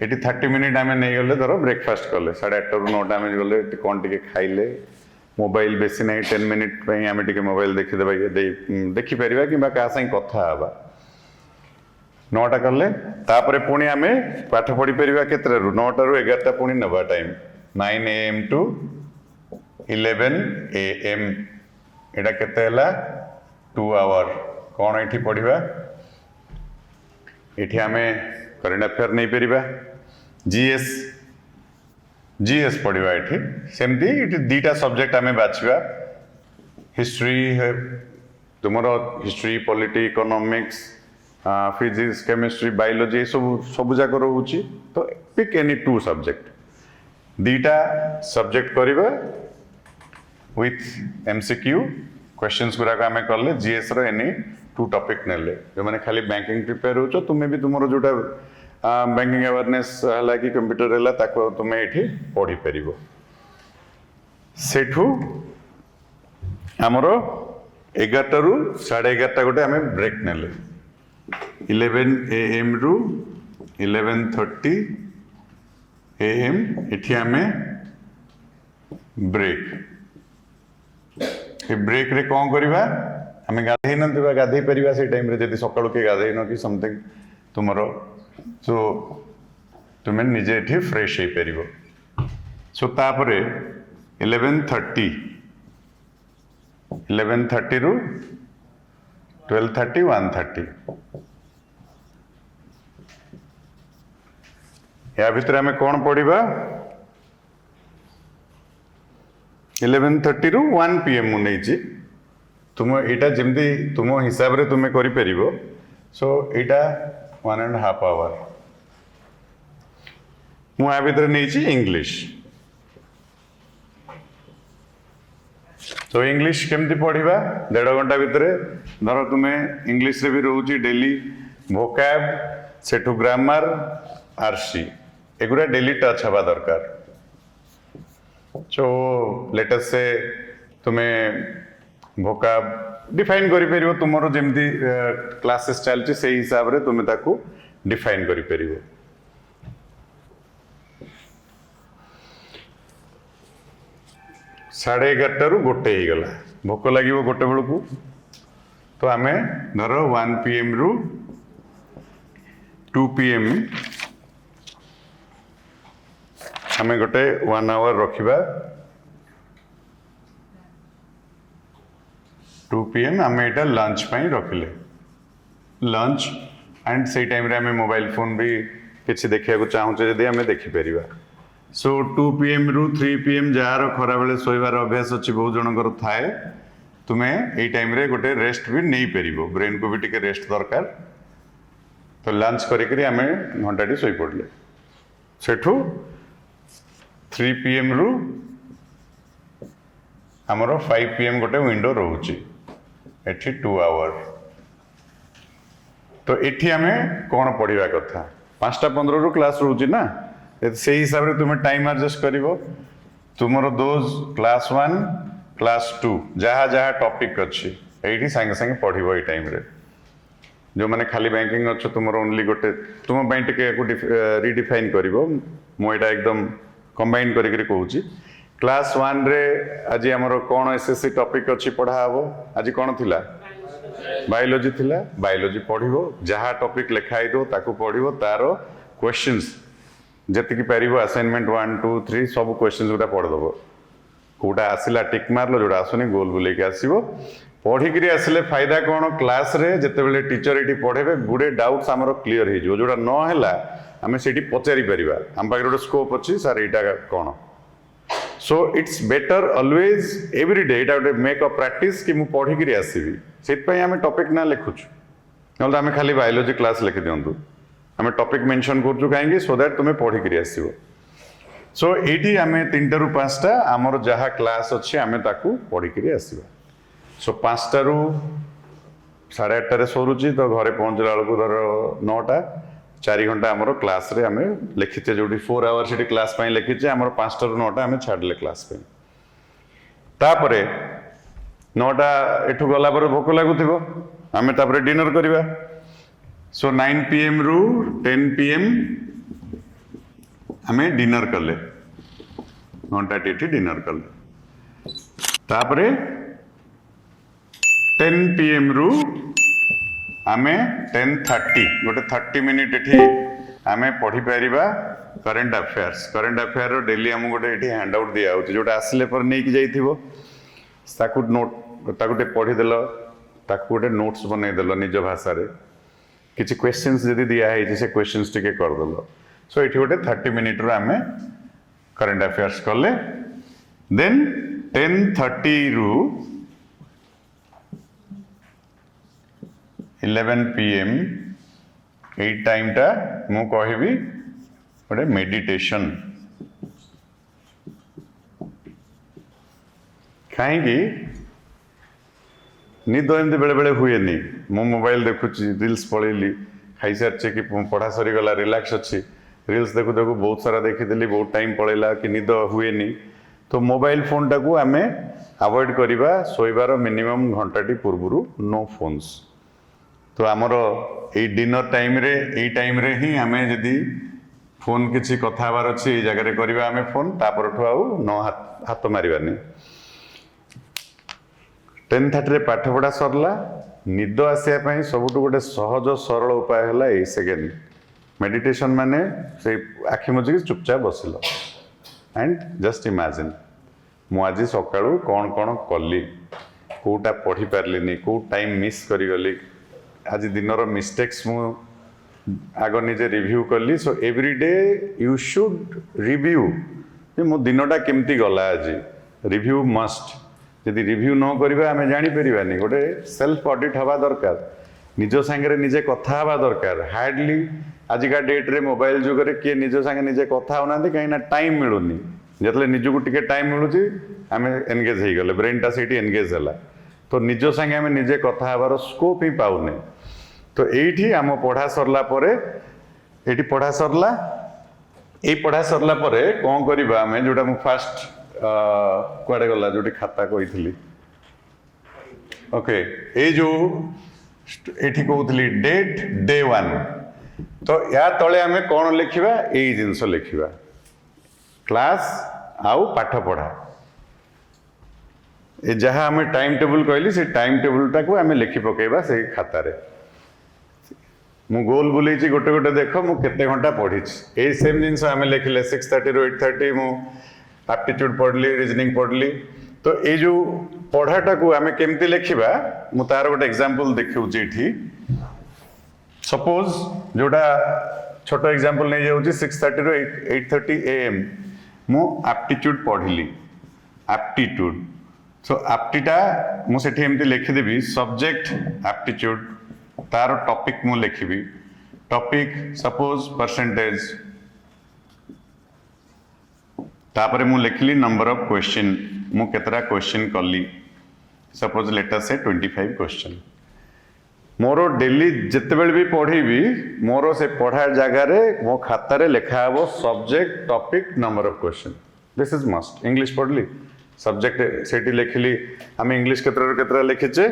एटी 30 मिनिट आमे नै गले धर ब्रेकफास्ट करले 8:30 रु 9टा आमे गले कोन टिके खाइले मोबाइल बेसी नहीं 10 मिनिट पे आमे टिके मोबाइल देखि देबा देखि परिबा कि का साई कथा आबा 9टा करले तापरे पुणी आमे पाठ पढ़ी परिबा केतरे रु 9टा रु 11टा पुणी नबा टाइम 9 AM टू 11 AM एटा केते हला 2 आवर कोन एठी पढ़िबा एठी आमे करेंट अफेयर नहीं परिबा जीएस पढ़िबा एठी सेमती एठी दीटा सब्जेक्ट आमे बाछिबा हिस्ट्री तुमरो history polity economics physics chemistry biology सब जाक रहउची तो पिक एनी 2 सब्जेक्ट दीटा सब्जेक्ट करिबा विथ एमसीक्यू क्वेश्चंस गुरा आमे करले जीएस रो एनी 2 टॉपिक नेले जो माने खाली बैंकिंग प्रिपेयर होचो तुमे भी तुमरो जोटा बैंकिंग अवेयरनेस हला कि कंप्यूटर हला ताको तुमे एठी पढ़ी परिबो सेठू हमरो 11टा रु 11:30 गोटे आमे ब्रेक नेले 11 AM रु 11:30 AM एठी आमे ब्रेक ए ब्रेक रे कोन करबा आमे गाधै नथिबा गाधै परिबा से टाइम रे जदी सकाळो के गाधै न कि समथिंग तुमरो सो तुमे निजे एठी फ्रेश हे परिबो सो तापरे 11:30 11:30 ରୁ 12:30 1:30 या भितर आम कौन पढ़ा 11:30 ରୁ 1 PM मुझे तुम यहाँ जमी तुम हिसाब से तुम्हें कर सो यहाँ 1.5 hour मुझे भितर नहीं इंग्लिश तो इंग्लिश केमती पढ़ा 1.5 घंटा भितर धर तुम्हें इंग्लिश रे भी रोचे डेली भोकाब सेठू ग्रामर आरसी एगुड़ा डेली टच हवा दरकार सो लेटेस्ट से तुम्हें भोकाब डिफाइन करि परिबो तुमरो जेमती क्लासेस चलची से हिसाब रे तुम्हें ताकू डिफाइन करि परिबो 11:30 ରୁ 1 ହେଇଗଲା भोक लागिवो 1 बेलकू तो आमे धर 1 PM रू 2 PM आमे गोटे 1 hour रखिबा 2 PM आमे एटा लंच पई रखिले लंच एंड से टाइम रे आमे मोबाइल फोन भी किछि देखिया को चाहू जदि आमे देखि परिबा सो 2 PM रू 3 PM जार खरा बेले सोइबार अभ्यास अच्छी बहुत जनकर थाए तुम्हें यही टाइम रे गोटे रेस्ट भी नहीं पारिबो ब्रेन को भी टिके रेस्ट दरकार तो लंच करिकरी आमे घंटाटी सोई पड़ले सेठू 3 PM रू हमरो 5 PM गोटे विंडो रहउची एठी 2 hour तो एठी आमे कोन पढ़िबा कथा 5:15 रू क्लास रहउची ना से हिसाब से तुम्हें टाइम एडजस्ट करिवो तुमरो दोज क्लास 1 क्लास 2 जहाँ जहाँ टॉपिक अच्छी यही सांगे सांगे पढ़िबो ए टाइम रे जो माने खाली बैंकिंग अच्छो तुमरो ओनली गोटे तुम बैंक टिके रिडिफाइन करिवो मो एटा एकदम कंबाइन करिकरी कहूची क्लास 1 रे आज हमरो कोन एसएससी टॉपिक अच्छी पढ़ा हबो आज कोन थिला बायोलॉजी थिला बायोलॉजी पढ़िबो जहाँ टॉपिक लिखा हिदो ताकू पढ़िबो तारो क्वेश्चंस जति पारिबो असाइनमेंट 1 2 3 सब क्वेश्चंस गुटा पढ़दबो कोटा आसिला टिक मारलो जोटा आसुनी गोल बुले के आसीबो पढ़िकरी आसिले फायदा कोन क्लास रे जते बेले टीचर एटी पढ़ेबे गुडे डाउट्स हमरो क्लियर हे जो जोटा न हैला हमें सेठी पचारि परिबा हम पाखरे गोटे स्कोप अछि सर एटा कोन so it's better always every day एटा गोटे मेक अ प्रैक्टिस कि मु पढ़िकरी आसीबी सेत पई हमें टॉपिक ना लिखुछु नल हमें खाली बायोलॉजी क्लास लिखि दियंतु हमें टॉपिक मेंशन करछु काहेकि सो दैट तुम्हें पढ़िकरी आसीबो सो एटी आमे 3टा रू 5टा हमर जहा क्लास अछि आमे ताकू पढ़िकरी आसीबा सो 5टा रू 8:30 रे सरुची तो घरे पहुंचला बेलकू धर 9टा 4 घंटा हमर क्लास रे आमे लिखिते जोडी 4 आवर सेठी क्लास पई लिखिचे हमर 5टा रू 9टा आमे छाडले क्लास पे तापरे 9टा एठू गला पर भोक लागुथिबो आमे तापरे डिनर करिबा सो 9 PM रू 10 PM हमें डिनर कले घंटा टी डिनर कले तापरे 10 PM रू हमें 10:30 गोटे 30 मिनिट एठी हमें पढ़ी पारिबा करंट अफेयर रो डेली हम गोटे एठी हैंड आउट दिया होची जोटा आसले पर नै कि जाइथिबो ताकू नोट ताकूटे पढ़ी देलो ताकू गोटे नोट्स बनै देलो निज भाषा रे किसी क्वेश्चंस जदि दिया है से क्वेश्चंस टिके कर दलो सो एठी गोटे 30 मिनिट रो हमें करंट अफेयर्स करले देन 10:30 रू 11 PM ए टाइम टा मु कहबी गोटे मेडिटेशन कहीं निद एमती बेले बेले हुए नहीं मो मोबाइल देखुची रील्स पलैली खाई सारे कि पढ़ा सरीगला रिलैक्स अच्छी रील्स देखु देखु बहुत सारा देखीदी बहुत टाइम पलैला कि निद हुए नहीं तो मोबाइल फोन टाकू आमे अवॉइड करवा शोबार मिनिमम घंटाटी पूर्व नो फोन्स तो आमर ये डिनर टाइम रे ये टाइम रे ही आमे जदि फोन किसी कथा हबार अच्छी जगह करवा आमे फोन तापर आउ न हाथ मारवानी 10:30 रे पाठ पढ़ा सरला निद आसिया सबुठ गोटे सहज सरल उपाय है ये सेकेंड मेडिटेशन माने से आखि मुझे चुपचाप बसिल एंड जस्ट इमेजिन मु आज सकाळू कौन कौन कली कोटा पढ़ी पार्लिनी को टाइम मिस करी आज दिनर मिस्टेक्स मु आग निजे रिव्यू कली so every day you should review जे मो दिनटा केमती गला आज रिव्यू मस्ट जदि रिव्यू न करिबा आमे जानि परिबानी गोटे सेल्फ ऑडिट हवा दरकार निज संगे निजे कथा हवा दरकार हार्डली आजिका डेट रे मोबाइल जुग रे किए निज संगे निजे कथा होना कहीं टाइम मिलूनी जिते निजको टिके टाइम मिलूची आम एनगेज हो गले ब्रेनटा से एनगेज है तो निज संगे आम निजे कथा हबार स्कोप ही पाऊने तो ये आम पढ़ा सरला ये पढ़ा सरला ये पढ़ा सरला कौन करवा आम जोटा मु फास्ट कुआडे गला जो खाता कही ओके ये जो ये कहूली डेट डे 1 तो या तले आम कौन लिखा यही जिनस लिखा क्लास आउ पाठ पढ़ा ए जहाँ आम टाइम टेबुल कहली से टाइम टेबुलटा को आम लिखि पकेबा से खातार मु गोल बुले गोटे गोटे देख मु केते घंटा पढ़ी ये सेम जिनस आम लिखले 6:30 ରୁ 8:30 मु एप्टीट्यूड पढ़ली रीजनिंग पढ़ली तो ये जो पढ़ाटा को आम केमती लिखा मु तार गोटे एग्जांपल देखौची एठी सपोज जोटा छोट एग्जांपल नहीं जाऊँ 6:30 ରୁ 8:30 AM मु एप्टीट्यूड पढ़ली एप्टीट्यूड सो एप्टीटा मुझे एमती लिखिदेवी सब्जेक्ट एप्टीट्यूड तार टॉपिक मु लिखी टॉपिक सपोज परसेंटेज तापर मु लिखली नंबर ऑफ क्वेश्चन मु केतरा क्वेश्चन कली सपोज लेटर से 25 क्वेश्चन मोर डेली जितेबेले भी पढ़ी मोर से पढ़ा जगार मो खातार लिखा हे subject topic number of question this is must English पढ़ली सब्जेक्ट से लिखिली आम इंग्लिश केतरा लिखीचे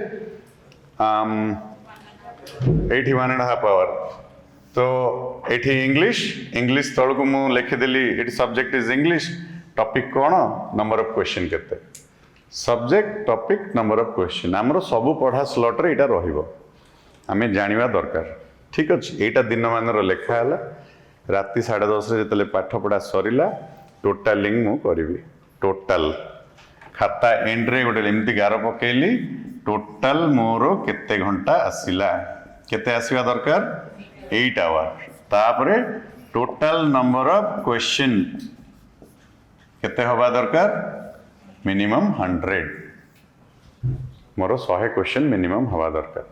1.5 आवर तो ये इंग्लिश तौक मु लिखिदेली ये सब्जेक्ट इज इंग्लिश टॉपिक कौन नंबर ऑफ क्वेश्चन केते subject topic number of question आमर सबू पढ़ा स्लॉट रे इटा रहिबो आमे जानिबा दरकार ठीक अच्छे यहाँ दिन मान लेखा है राति 10:30 जो पाठ पढ़ा सरीला टोटालिंग मु करी टोटाल खाता एंड रे गोटे एमती गार पकेली टोटाल मोर केते घंटा आसिला केते आसीबा दरकार 8 आवर तापरे टोटाल नंबर ऑफ क्वेश्चन केते हवा दरकार मिनिमम 100 मोर 100 क्वेश्चन मिनिमम हवा दरकार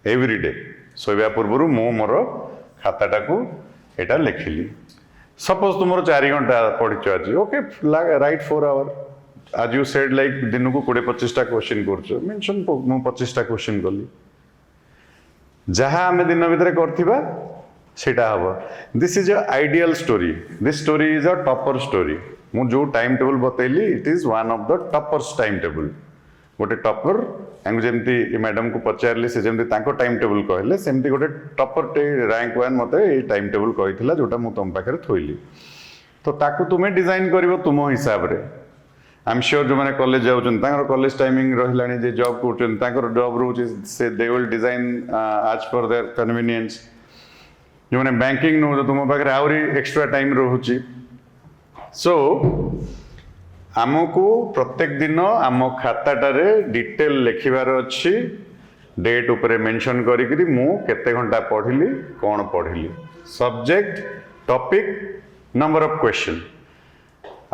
एवरीडे शोवा पूर्व मु मोर खाताटा को एटा लिखिली सपोज तुम 4 घंटा पढ़ी आज ओके राइट 4 आवर आज यू सेड लाइक दिन को 20-25टा क्वेश्चन कर मेंशन मु 25टा क्वेश्चन कली जहाँ आम दिन भितर करथिबा सेटा हबो this is a ideal story this story is a topper story मु जो टाइम टेबल बतैली it is one of the toppers time table गोटे टॉपर जमती मैडम को पचारे से जमती टाइम टेबल कहले सेमती गोटे टॉपर रैंक 1 मते ये टाइम टेबल कही जोटा मु तुम पाखे थोइली तो ताकू तुम्हें डिजाइन कर तुम हिसाब रे आई एम श्योर जो मैंने कॉलेज जाऊँ कॉलेज टाइमिंग रहा जे जॉब कर जॉब रोचे से दे विल डिजाइन आज पर देयर कन्वीनियंस जो मैंने बैंकिंग नौ तुम पाखे आहरी एक्स्ट्रा टाइम रोचे सो आमको प्रत्येक दिन आम खाताटारे डिटेल लिखिबार अच्छी डेट उपरे मेंशन करी मु केते घंटा पढ़िली कौन पढ़िली subject topic number of question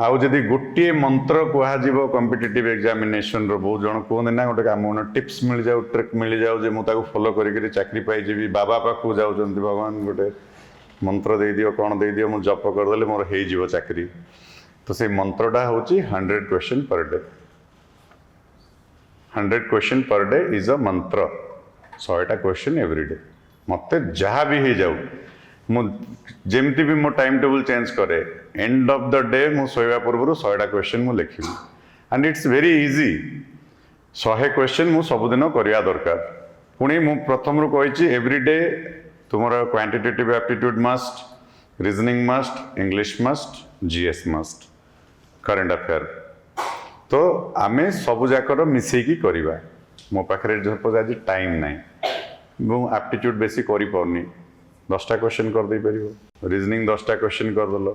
आउ जदि गोटे मंत्र कह कॉम्पिटिटिव एग्जामिनेशन रो बहुत जन कहते ना गोटे काम टिप्स मिल जाऊ ट्रिक मिल जाऊ जे मुझे फॉलो करी चाकरी पाई बाबा पाखु जाऊँ भगवान गोटे मंत्र दे दियो कौन दे दियो मुझे जप करदे मोर हो चाकरी तो से मंत्रटा हूँ 100 question per day 100 question per day is a मंत्र 100टा क्वेश्चन एवरीडे मत जहाँ भी हो जाऊ मुझे भी मो टाइम टेबल चेंज करे एंड ऑफ द डे मु सोया पूर्व 100टा क्वेश्चन मु लिखी and it's very easy 100 question मु सबुदिन करवा दरकार पुणी मु प्रथम रू कही एवरीडे तुमर quantitative aptitude must reasoning must English must GS must current affair तो आमे सबु जाकर मिसेकी करवा मो पाखे सपोज आज टाइम ना एप्टीट्यूड बेसी करी पारनी 10टा क्वेश्चन कर दे पारिबो रीजनिंग 10टा क्वेश्चन कर दलो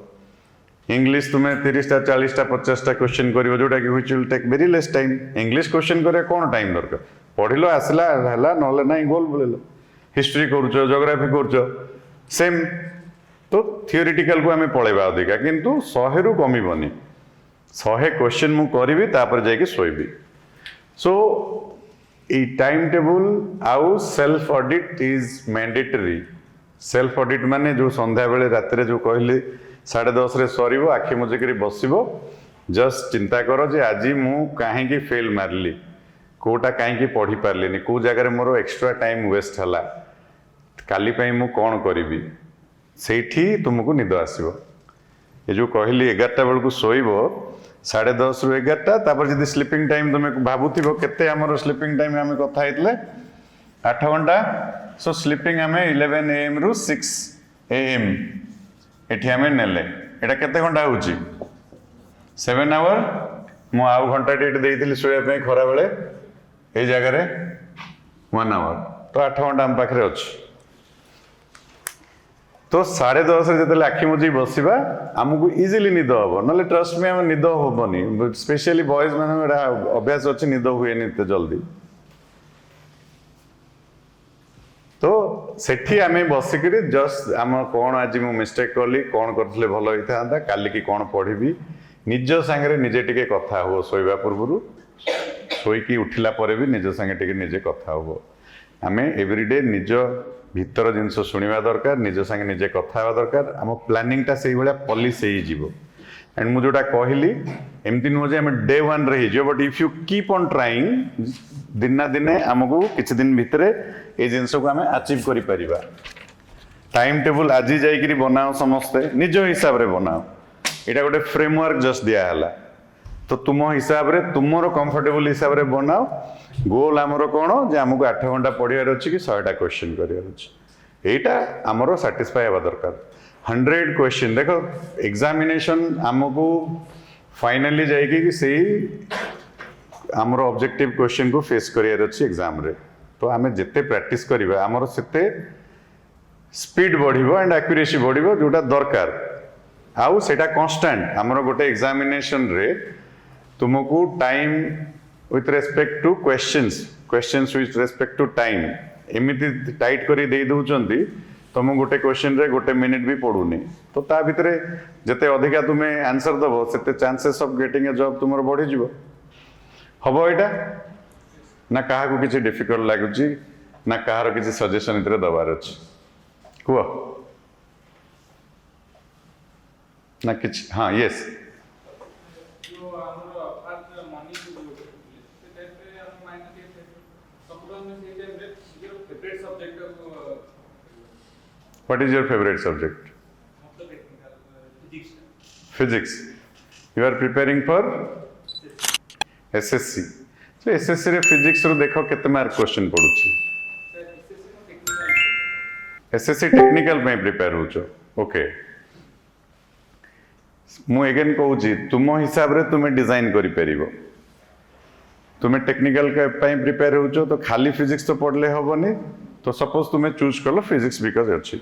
इंग्लिश तुम्हें 30टा 40टा 50टा क्वेश्चन कर जोटा कि which will take very less time English question करे कौन टाइम दरकार पढ़िल आसला है ना ना गोल बोल हिस्ट्री करुच जोग्राफी करुच सेम तो थियोरिटिकल को आम पलैबा अधिका किंतु 100 रु कमिबनी 100 क्वेश्चन मु करी तापर जाके शोबी सो ए टाइम टेबुल आउ self audit is mandatory self audit माने जो संध्या बेले रात जो कहली 10:30 रे सरीबो आखि मुझे बसबो जस्ट चिंता कर जे आज मु कहीं फेल मारली कोटा कहीं पढ़ी पार्लिनी को जगह मोर एक्स्ट्रा टाइम वेस्ट हला काली पई मु कौन करी सेठी तुमको निद आसो ये जो कहली 11टा बेल को शोब 10:30 रु 11टा तापर जदि स्लीपिंग टाइम तुम भावुथिबो केते हमर स्लीपिंग टाइम आमे कथा हेतले 8 घंटा सो स्लीपिंग आमे 11 AM रु 6 AM एठी आमे नेले एटा केते घंटा होची 7 आवर मु आउ घंटा डेट देइथिली सोया पे खरा बेले ए जगह रे 1 आवर तो 8 घंटा हम पाखरे अछि तो 10:30 जो आखि मुझे बसवा आमको इजिली निद हम ना ट्रस्ट में निद हेनी स्पेशली बॉयज मान अभ्यास अच्छे निद हुए एत जल्दी तो सेठी आम बसिक जस्ट आम कौन आज मु मिस्टेक कली कौन करते भल होता था काली की कौन पढ़ी निज सांगे निजे टिके कथा हो शोवा पूर्व शोकी उठिला पर भी निज सांगे टिके निजे कथा हो आम एवरीडे निज भीतर जिनस शुणा दरकार निज सांगे निजे कथा हवा दरकार आम प्लानिंगटा से भाया पॉलिश हो एंड मुझे जोटा कहली एमती नुह जे डे 1 रे हो but if you keep on trying दिन दिने आमको किसी दिन भितर ये जिनस को आम अचीव करि परिबा टाइम टेबुल आज जाइकरी बनाओ समस्ते निज हिसाब रे बनाओ एटा गोटे फ्रेमवर्क जस्ट दिया तो तुम हिसाब रे तुमर कंफर्टेबल हिसाब रे बनाओ गोल आमर कौन जे आमको 8 घंटा पढ़ार अच्छी कि 100टा क्वेश्चन कर एटा आमर साटिस्फाई हवा दरकार 100 क्वेश्चन देखो एग्जामिनेशन आमको फाइनली जाइए से आमर ऑब्जेक्टिव क्वेश्चन को फेस करार अच्छी एग्जाम रे तो आम जिते प्रैक्टिस करवा आमर सेते स्पीड बढ़िबो एंड एक्यूरेसी बढ़िबो जोटा दरकार आउ सेटा कांस्टेंट आमर गोटे एग्जामिनेशन रे तुमको time with respect to questions with respect to time एमती टाइट करी दे दउचंती तुम गोटे क्वेश्चन रे गोटे मिनिट भी पड़ूनी तो ता भितरे जते अधिका तुम्हें आंसर दबो सेते chances of getting a job तुमर बढ़ी जिवो हबो एटा ना काहा को किछि डिफिकल्ट लागुची ना काहार किछि सजेशन इतरे दबार अछि कुआ ना किछि हाँ yes What is your favorite subject? Physics. You are preparing for SSC. So SSC रे physics रो देखो कितने मार्क क्वेश्चन पड़ुची. SSC technical में prepare हो जो. Okay. मु अगेन कहूची तुम हिसाब रे तुम्हें डिजाइन करि परिबो. तुम्हें टेक्निकल के ପାଇଁ प्रिपेयर हो तो खाली फिजिक्स तो पढ़ले हबनी तो सपोज तुम्हें चूज कर लो फिजिक्स बिकॉज अच्छी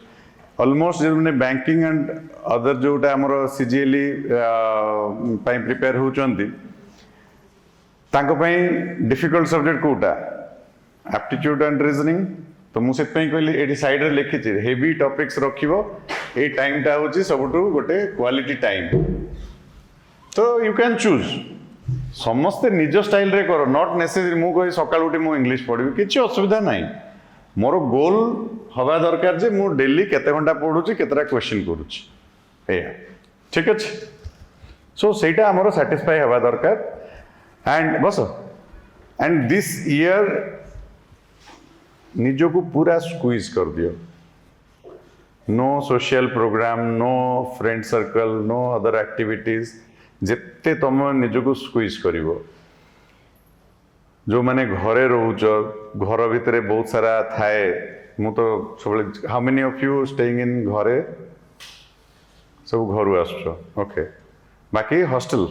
ऑलमोस्ट जो मैंने बैंकिंग एंड अदर जोटा आमर सीजीएलई प्रिपेयर होचंती तांको पई डिफिकल्ट सब्जेक्ट कोटा एप्टीट्यूड एंड रीजनिंग तो मुझे कहली ये साइड रे लिखी हेवी टॉपिक्स रखिबो ए टाइम टा होची सबटू गोटे क्वालिटी टाइम तो यू कैन चूज समस्ते निज स्टाइल रे करो नॉट नेसेसरी मु कहि सकाळ उठी मु इंग्लिश पढ़ी किछि असुविधा नाही मोर गोल हवा दरकार जे मु डेली केते घंटा पढुची केतरा क्वेश्चन करूची एया ठीक अछि सो सेटा हमरो सैटिस्फाई हवा दरकार एंड बस एंड दिस ईयर निजो को पूरा स्क्वीज कर दियो no social programme no friend circle no other activities जिते तुम निजको स्क्वीज करिवो जो माने घरे रोच घर भितर बहुत सारा थाए मु तो सब how many of you staying in घरे सब घर आसो ओके बाकी हॉस्टल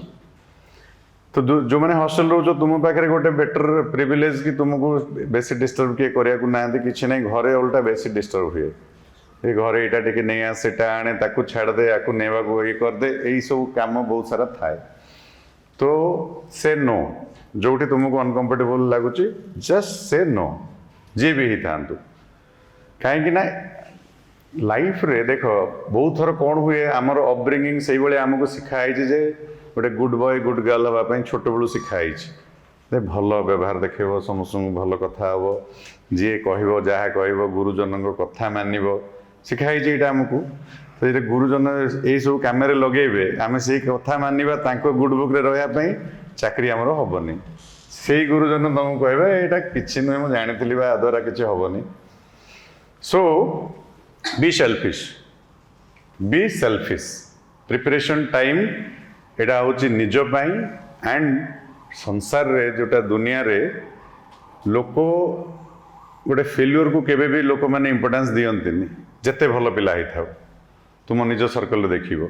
तो जो मैंने हॉस्टल रोच तुम पाखे गोटे बेटर प्रिविलेज कि तुमको बेसी डिस्टर्ब किए करिया को ना किछि नै घरे उल्टा बेसी डिस्टर्ब हुए ए घरे एटा टिके नहीं आ सेटा आने ताकू छाड़ दे याकू नेवा को ये कर दे यही सब काम बहुत सारा थाए तो से नो जोठी तुमको अनकंफर्टेबल लगुच जस्ट से नो जी भी ही था कहीं ना लाइफ रे देख बहुत थर कौन हुए आमर अपब्रिंगिंग से भाई आमको शिखाई जे गोटे गुड बॉय गुड गर्ल हाँपाई छोट बड़ू शिखाई भल व्यवहार देखेब समस्त भल कथा हम जी कह जहाँ कह गुरुजन कथा मान शिखाई यहाँ आमको तो ये गुरुजन यही सब कम लगे आम से कथा मानवा गुड बुक रही चाकरी आमर हेनी से गुरुजन तुमको कहे यहाँ कि नुहे मुझे जानी द्वारा किसी हेनी सो बी सेल्फिश प्रिपरेशन टाइम एटा हूँ निज एंड संसार रे जोटा दुनिया रे लोक गोटे फेल्यूर को केबे भी लोक मैंने इंपोर्टेंस दियंतिनी जेते भल पिला होता तुम निज सर्कल देखिबो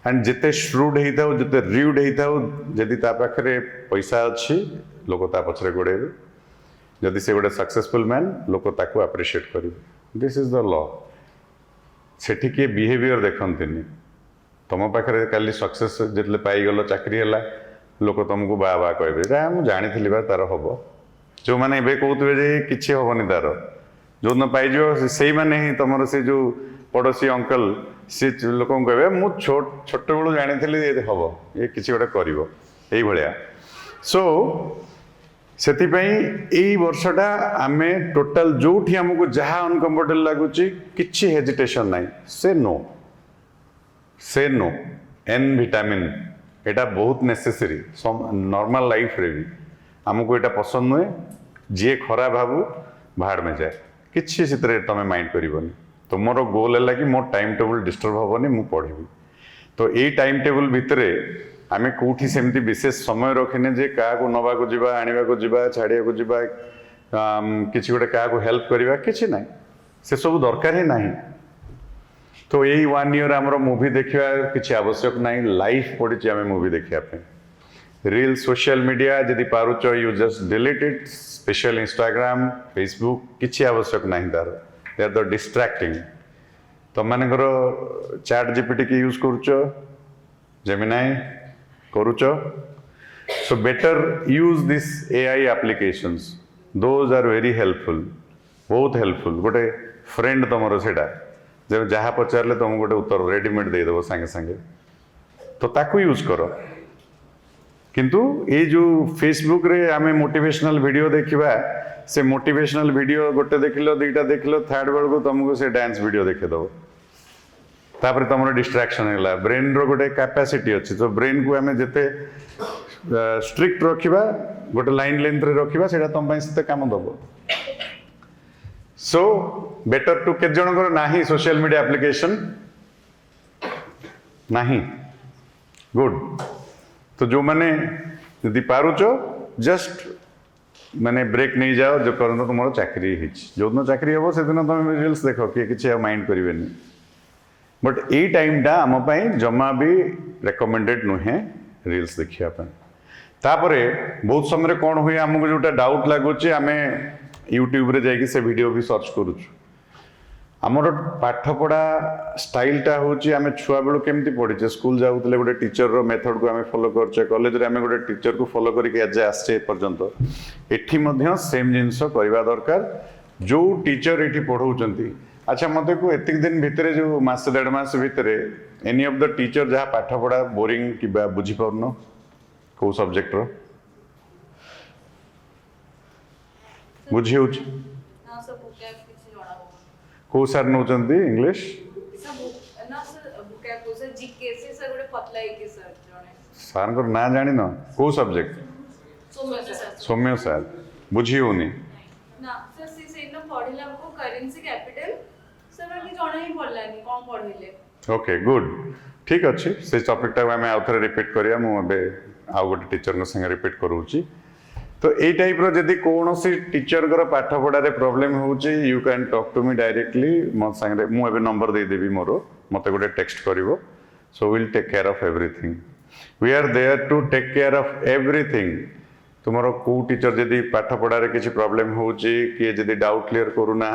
एंड जिते श्रूड होता जिते रिउड होता जदि ता पाखरे पैसा अच्छी लोक ता पछरे गोड़ेबे जदि से गोटे सक्सेसफुल मैन लोक ताको अप्रिशिएट करेंगे दिस इज द लॉ सेठी किए बिहेवियर देखंतिनी तुम पाखे काली सक्सेस जितने पाईगल चाकरी है लोक तुमको बा बा कहे मुझे जानी तार हम जो मैंने कहते जे कि हेनी तार जो दिन पाइज से मैंने ही तुम से जो पड़ोसी अंकल सी लोक कहे मुझे छोट बेलू जानी हम ये किसी गोटे कर सो से वर्षटा आम टोटाल जो आमको जहाँ अनकंफर्टेबल लगुच कि हेजिटेशन ना से नो एन विटामिन एटा बहुत नेसेसरी नॉर्मल लाइफ रे भी आमको एटा पसंद नुहे जी खराब भावु भाड़ में जाए किसी से तुम माइंड करनी तुमर गोल है कि मोर टाइम टेबल डिस्टर्ब हेनी मुझे पढ़ी तो यही टाइम टेबल भितर आम कौटी सेमती विशेष समय रखिने जे क्या नवा को जीवा आने को जीवा छाड़िया को जीवा किसी गोटे क्या हेल्प करवा कि ना से सब दरकार ही नहीं तो यही 1 ईयर आमर मूवी देखा किसी आवश्यक ना लाइफ पड़ी आम मूवी देखापी रील सोशल मीडिया जदि पारुच you just delete it special Instagram Facebook किसी आवश्यक ना तार दे आर द डिस्ट्रैक्टिंग तुम मानकर चैट जीपीटी की यूज करुच जेमिनाई करुच so better use this AI applications those are very helpful बहुत हेल्पफुल गोटे फ्रेंड तुम से जब जहाँ पचारे तुम गोटे उत्तर रेडीमेड देदेव सांगे सांगे तो ताकू यूज कर किंतु ये जो फेसबुक रे आमे मोटिवेशनल वीडियो देखिबा से मोटिवेशनल वीडियो गोटे देखिलो दुईटा देखिलो थर्ड बेल को तुमको से डांस वीडियो देखे दो तापर तुम डिस्ट्रैक्शन है ब्रेन रो गोटे कैपेसिटी अच्छी तो ब्रेन को आमे जेते स्ट्रिक्ट रखिबा गोटे लाइन लेंथ रे रखिबा सेटा तुम पई सेते काम दबो सो बेटर टू के जनकर नाही सोशल मीडिया एप्लिकेशन नाही गुड तो जो मैंने यदि पारुच जस्ट माने ब्रेक नहीं जाओ जो कर तुम चाकरी जो दिन चाकरी हम से दिन तुम रिल्स देख किसी माइंड करें बट यही टाइमटा आम जमा भी रेकमेंडेड नुहे रिल्स देखापी तापर बहुत समय कौन हुए आमको जोटा डाउट लगुच आम यूट्यूब रे जाकि से वीडियो भी सर्च करुचु आमर पाठ पढ़ा स्टाइलटा हूँ आम छुआ बेलू केमती पढ़ीचे स्कूल जाऊे गोटे टीचर रो मेथड को आम फॉलो करचे कॉलेज रे आम गोटे टीचर को फॉलो करके आज आसचे पर्यंत एठी मध्य सेम जिनस करवा दरकार जो टीचर एठी पढ़ाउचंती अच्छा मत को एतिक दिन भितर जो मास 1.5 मास भितर एनी ऑफ द टीचर जहाँ पाठ पढ़ा बोरिंग कि बुझी पारन को सब्जेक्ट रो बुझी हो को सर नौचंती इंग्लिश सार को ना जानी न को सब्जेक्ट सौम्य सर बुझी होनी ना सर से न पढ़िला को करेंसी कैपिटल सर कि जणा ही पढ़लानी कोन पढ़िले ओके गुड ठीक अच्छे से टॉपिकटा आम आउ थे रिपीट करिया मु एबे आउ गोटे टीचर संगे रिपीट करूची तो यही टाइप रो जदि कौन सी टीचर को पाठ पढ़ारे प्रॉब्लम होची you can talk to me directly मो संगे मु एबे नंबर दे देबी मोर मते गोटे टेक्स्ट करिवो so will take care of everything we are there to take care of everything तुमर को टीचर जदि पाठ पढ़ारे किसी प्रॉब्लम होची कि जदि डाउट क्लियर करूना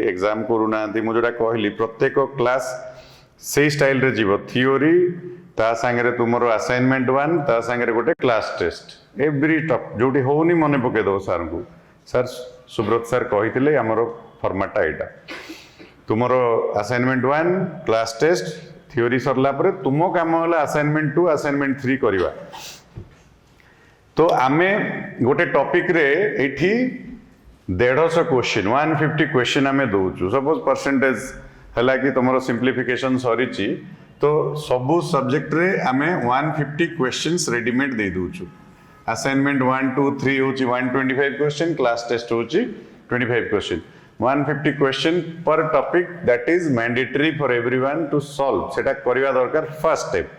एग्जाम करूना मु जोटा कहली प्रत्येक क्लास से स्टाइल रे जीव थियोरी ता संगे तुमर असाइनमेंट 1 ता संगे गोटे क्लास टेस्ट एवरी टॉप जोटी होनी मने पके दो सर को सर सुब्रत सर कहिथिले हमर फॉर्मेट एटा तुमर असाइनमेंट 1 क्लास टेस्ट थियोरी सरला परे तुम काम होला असाइनमेंट 2 असाइनमेंट 3 करवा तो आमे गोटे टॉपिक रे एठी 150 क्वेश्चन 150 क्वेश्चन आमे दोचु सपोज परसेंटेज हला कि तुमरो सिंप्लीफिकेशन सरीची तो सबु सब्जेक्ट रे आमे 150 क्वेश्चंस रेडीमेड दे दोचु असाइनमेंट 1 2 3 होची 125 क्वेश्चन क्लास टेस्ट होची 25 क्वेश्चन 150 क्वेश्चन पर topic that is mandatory for everyone to solve सेटा करवा दरकार फर्स्ट स्टेप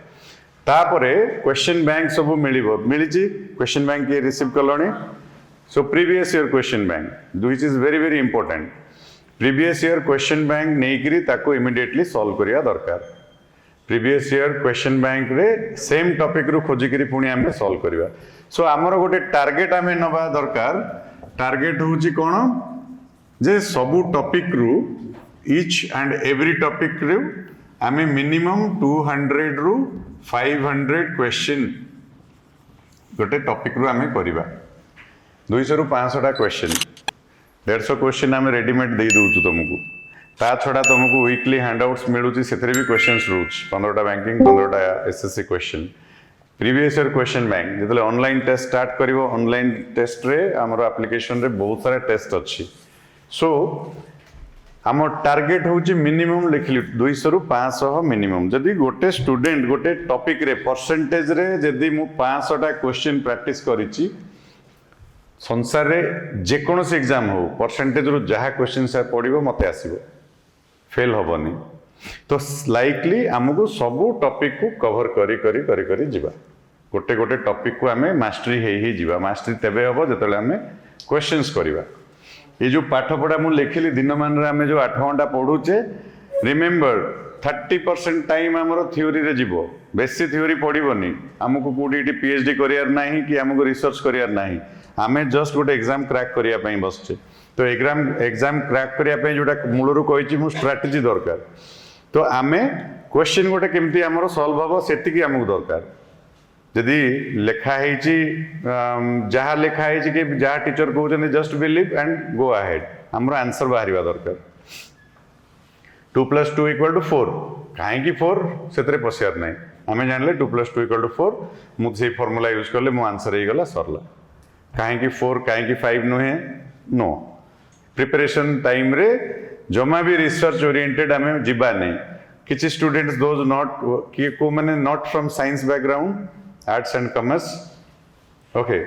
तापरे क्वेश्चन बैंक सब मिली क्वेश्चन बैंक ये रिसीव कलोनी so previous year question bank which is very very important previous year question bank नहीं ताको इमिडिएटली सॉल्व करिया दरकार प्रीवियस ईयर क्वेश्चन बैंक रे सेम टॉपिक रु खोजिकरी पुणी आमे सॉल्व करिया सो आमर गोटे टार्गेट आमे नबा दरकार टार्गेट होची कोन जे सबु टॉपिक रु ईच एंड एवरी टॉपिक रु आमे मिनिमम 200 रु 500 क्वेश्चन गोटे टॉपिक रु आमे करिबा 200 रु 500 टा क्वेश्चन 150 क्वेश्चन आमे रेडीमेड दे दोछु तुमको ता छड़ा तुमको वीकली हैंडआउट्स मिलुची सेथरे भी क्वेश्चंस रोज 15 टा बैंकिंग 15 टा SSC question previous year question bank जेतले ऑनलाइन टेस्ट स्टार्ट करिवो ऑनलाइन टेस्ट रे हमर एप्लीकेशन रे बहुत सारा टेस्ट अछि सो आम टार्गेट होची मिनिमम लिखली 200 रु 500 मिनिमम जदि गोटे स्टूडेंट गोटे टॉपिक रे परसेंटेज रे जदि मु 500 टा क्वेश्चन प्रैक्टिस करिची संसार रे जे कोनोसी एग्जाम हो परसेंटेज रु जहा क्वेश्चन से पड़िबो मते आसीबो फेल होबनी तो लाइकली हमको सबु टॉपिक को कवर करी जिबा गोटे गोटे टॉपिक को हमें मास्टरी ही जिबा मास्टरी तेबे हबो जतले हमें क्वेश्चंस करिबा ये जो पाठ पढ़ा मु लिखिली दिन मान रे जो 8 घंटा पढ़ुचे रिमेम्बर 30% टाइम आमर थियोरी रे जीवो बेसी थियोरी पढ़िबनी हमको कोडी पीएचडी करियार नाही कि हमको रिसर्च करियार नाही आमे जस्ट गोटे एग्जाम क्रैक करिया पई बसचे तो एग्जाम क्रैक करिया पई जोटा मूलरू कहिची मु स्ट्रेटजी दरकार तो आमे क्वेश्चन गोटे केमती हमर सॉल्व हबो सेति कि हमको दरकार यदि लेखा जहाँ लिखा है कि जहाँ टीचर कहते just believe and go ahead हमर आंसर बाहर दरकार 2 + 2 = 4 कहीं 4 से पशियार ना आम जान 2 + 2 = 4 मुझे फॉर्मूला यूज कले मो आंसर हो गला सरला कहीं 4 कहीं 5 नुहे नो प्रिपरेशन टाइम रे जमा भी रिसर्च ओरिएंटेड आम जीवा नहीं किसी स्टूडेंट्स दोज नॉट कि को माने not from science background arts and commerce okay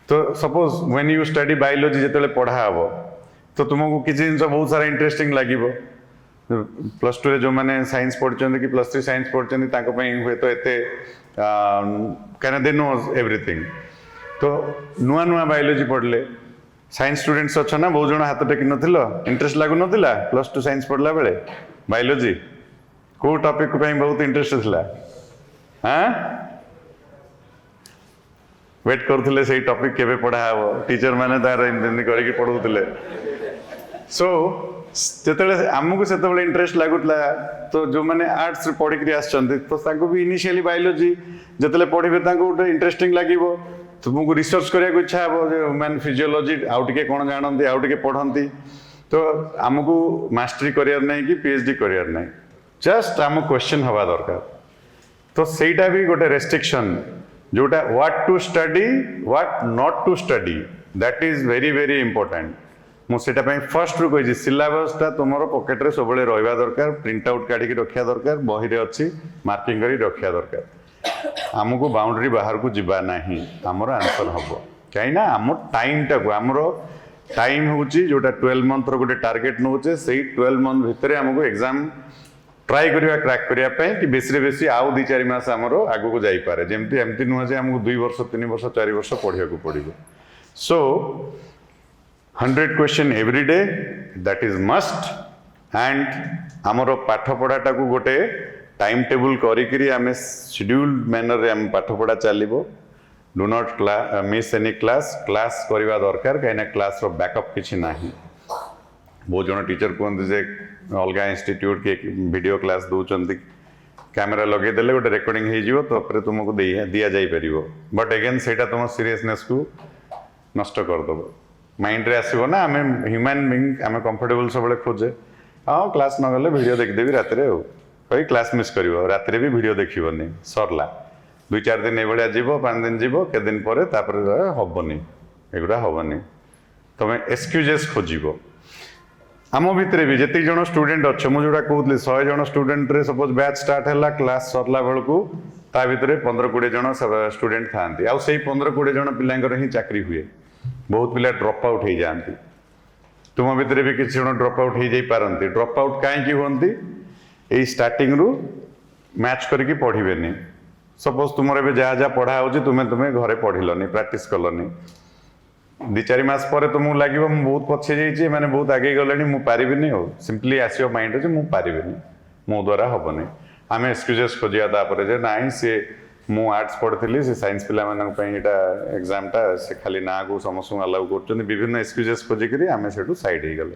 तो suppose when you study biology जेतले पढ़ा हबो तो तुमको किसी जिनस बहुत सारा इंटरेस्टिंग लागिबो +2 रे जो माने साइंस पढ़चंदी कि +3 साइंस पढ़चंदी ताको पई हुए तो एते कैन दे नोज एवरीथिंग तो नुआ नुआ बायोलॉजी पढ़ले साइंस स्टूडेंट्स अच्छा ना बहुत जण हाथ टेकी नथिलो इंटरेस्ट लागु नथिला +2 साइंस पढ़ला बेले बायोलॉजी को टॉपिक पई बहुत इंटरेस्ट थिला हां वेट करथले से टॉपिक केबे पढ़ा हबो टीचर माने तार इन्टेंड करिक पढौतले सो जेतले हमकु सेतबे इंटरेस्ट लागुतला तो जो माने आर्ट्स रे पढ़ी के आछचंदी तो ताको भी इनिशियली बायोलॉजी जेतले पढ़िबे ताको इंटरेस्टिंग लागिवो तुमको रिसर्च करिया इच्छा हबो जे ह्यूमन फिजियोलॉजी आउ टिके कोन जानंती आउ टिके पढ़ंती तो हमकु मास्टरी करियर नै कि पीएचडी करियर नै जस्ट हम क्वेश्चन हवा दरकार तो सेटा भी गोटे रेस्ट्रिक्शन जोटा what to study what not to study that is very very important मुझे फर्स्ट रू कही सिलेबस टा तुम पकेट रे सब रहा दरकार प्रिंट आउट काढ़ी रखा दरकार बही रे अच्छी मार्किंग करी रखा दरकार आमको बाउंड्री बाहर को जीवा नहीं आमर आंसर हम कहीं आम टाइम टाक आमर टाइम हूँ जोटा 12 मंथ गोटे टार्गेट नौचे से 12 मंथ भितर आमको एग्जाम ट्राई करिया क्रैक करिया पे कि बेसी रे बेसी आउ 2-4 मास हमरो आगु को जाई पारे जेमती एमती नुह जे हमको 2 वर्ष 3 वर्ष 4 वर्ष पढ़िया को पड़िबो सो 100 question every day that is must and हमरो पाठ पढ़ाटा को गोटे टाइम टेबल करिकरी आमे शेड्यूल्ड मैनर रे हम पाठ पढ़ा चलिबो do not miss any class class करवा दरकार कहीं क्लास रो बैकअप किसी ना बहुत जन टीचर कहते जे अलग इंस्टीट्यूट के वीडियो क्लास दौरान कैमेरा लगेदेले गोटे रेकर्डिंग हो तुमको दि जापर बट अगेन से तुम सीरियसनेस को नष्ट करदेव माइंड रे आसो ना आम ह्यूमन बीइंग आम कंफर्टेबल सब खोजे हाँ क्लास न गले वीडियो देखदेवी रात कही क्लास मिस कर रात भी वीडियो देखनी सरला 2-4 दिन ये जीव 5 दिन जीव के दिन पर हेनी एगुड़ा हेनी तुम एक्सक्यूजेस खोज आम भितर भी जितने जन स्टूडेंट अच्छे मुझे कहती 100 जन स्टूडेंट रे सपोज बैच स्टार्ट है क्लास सरला बेलू ता भितर 15-20 जन स्टूडेंट था आउ से 15-20 जन पिलांकर ही चाकरी हुए बहुत पिला ड्रॉप आउट हो जाती तुम भितर भी किसी जन ड्रॉप आउट हो जाई पारती ड्रॉप आउट कहीं होती यही स्टार्टिंग रु मैच करके पढ़े सपोज तुम जहाँ जहाँ पढ़ा हो तुम्हें घरे पढ़लनी प्रैक्टिस कलनी 2-4 मास पर तुमको लगे मुझे बहुत पछे जाइए मैंने बहुत आगे गले मुझे पारिनी हो सिंपली आसो माइंड जे मुझे पारिनी मो द्वारा हेनी आम एक्सक्यूजेस खोजा तापर जे ना सी मु आर्ट्स पढ़ी से साइंस पिला एग्जामटा से खाली ना को समस्त अलाउ कर विभिन्न एक्सक्यूजेस खोजिक आम से साइड हो गले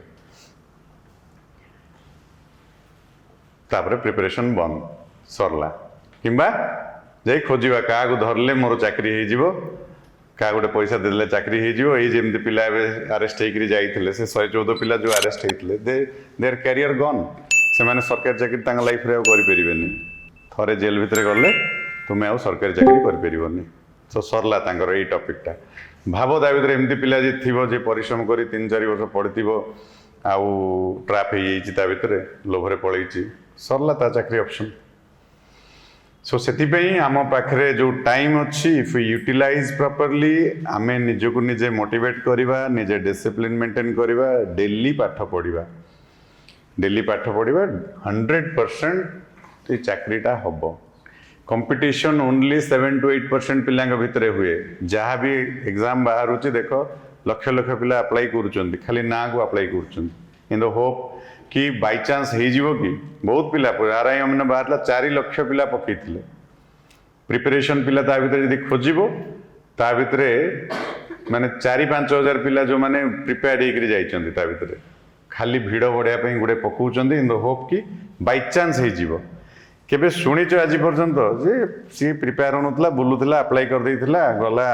तापर प्रिपरेशन बंद सरला किंबा जाई खोजा क्या धरले मोर चाकरी हो क्या गोटे पैसा देले चाकरी होमती पिला आरेस्ट होकर जाते से 114 पिला जो आरेस्ट होते देर कैरियर गन से मैंने सरकारी चाकरी लाइफ रे करें थरे जेल भितर गले तुम्हें आउ सरकारी चाकरी करनी तो सरला यही टपिकटा भाव ता भर एमती पिला जी थी जे परिश्रम कर 3-4 वर्ष पढ़ी आउ ट्राप हो भितर लोभरे पलैची सरला ता चाकरी ऑप्शन सो से आम पाखे जो टाइम अच्छी इफ यूटिलाइज प्रॉपर्ली आम निजक निजे मोटिवेट करवा निजे डिसिप्लिन मेंटेन करवा डेली पाठ पढ़ा 100% चाकरीटा हम कंपटीशन ओनली 7-8% पिला भितर हुए जहाँ भी एग्जाम बाहर देख लक्ष लक्ष पिला अप्लाई कर खाली ना को अप्लाई कर इन द होप कि बाय चांस हो कि बहुत पिला आरआई अमीन बाहर 4 लाख पिला पकई प्रिपरेशन पिला ता भीतर यदि खोजिबो ता भीतर माने 4-5 हजार पिला जो माने प्रिपेयर होकर जाइछन्ति ता भीतर खाली भिड़ बढ़िया पई गुडे पकाउछन्ति इन द होप कि बाय चांस हो केबे शुणिच आज पर्यंत जे सी प्रिपेयर होनुतला बुलुतला अप्लाई कर देइतला गला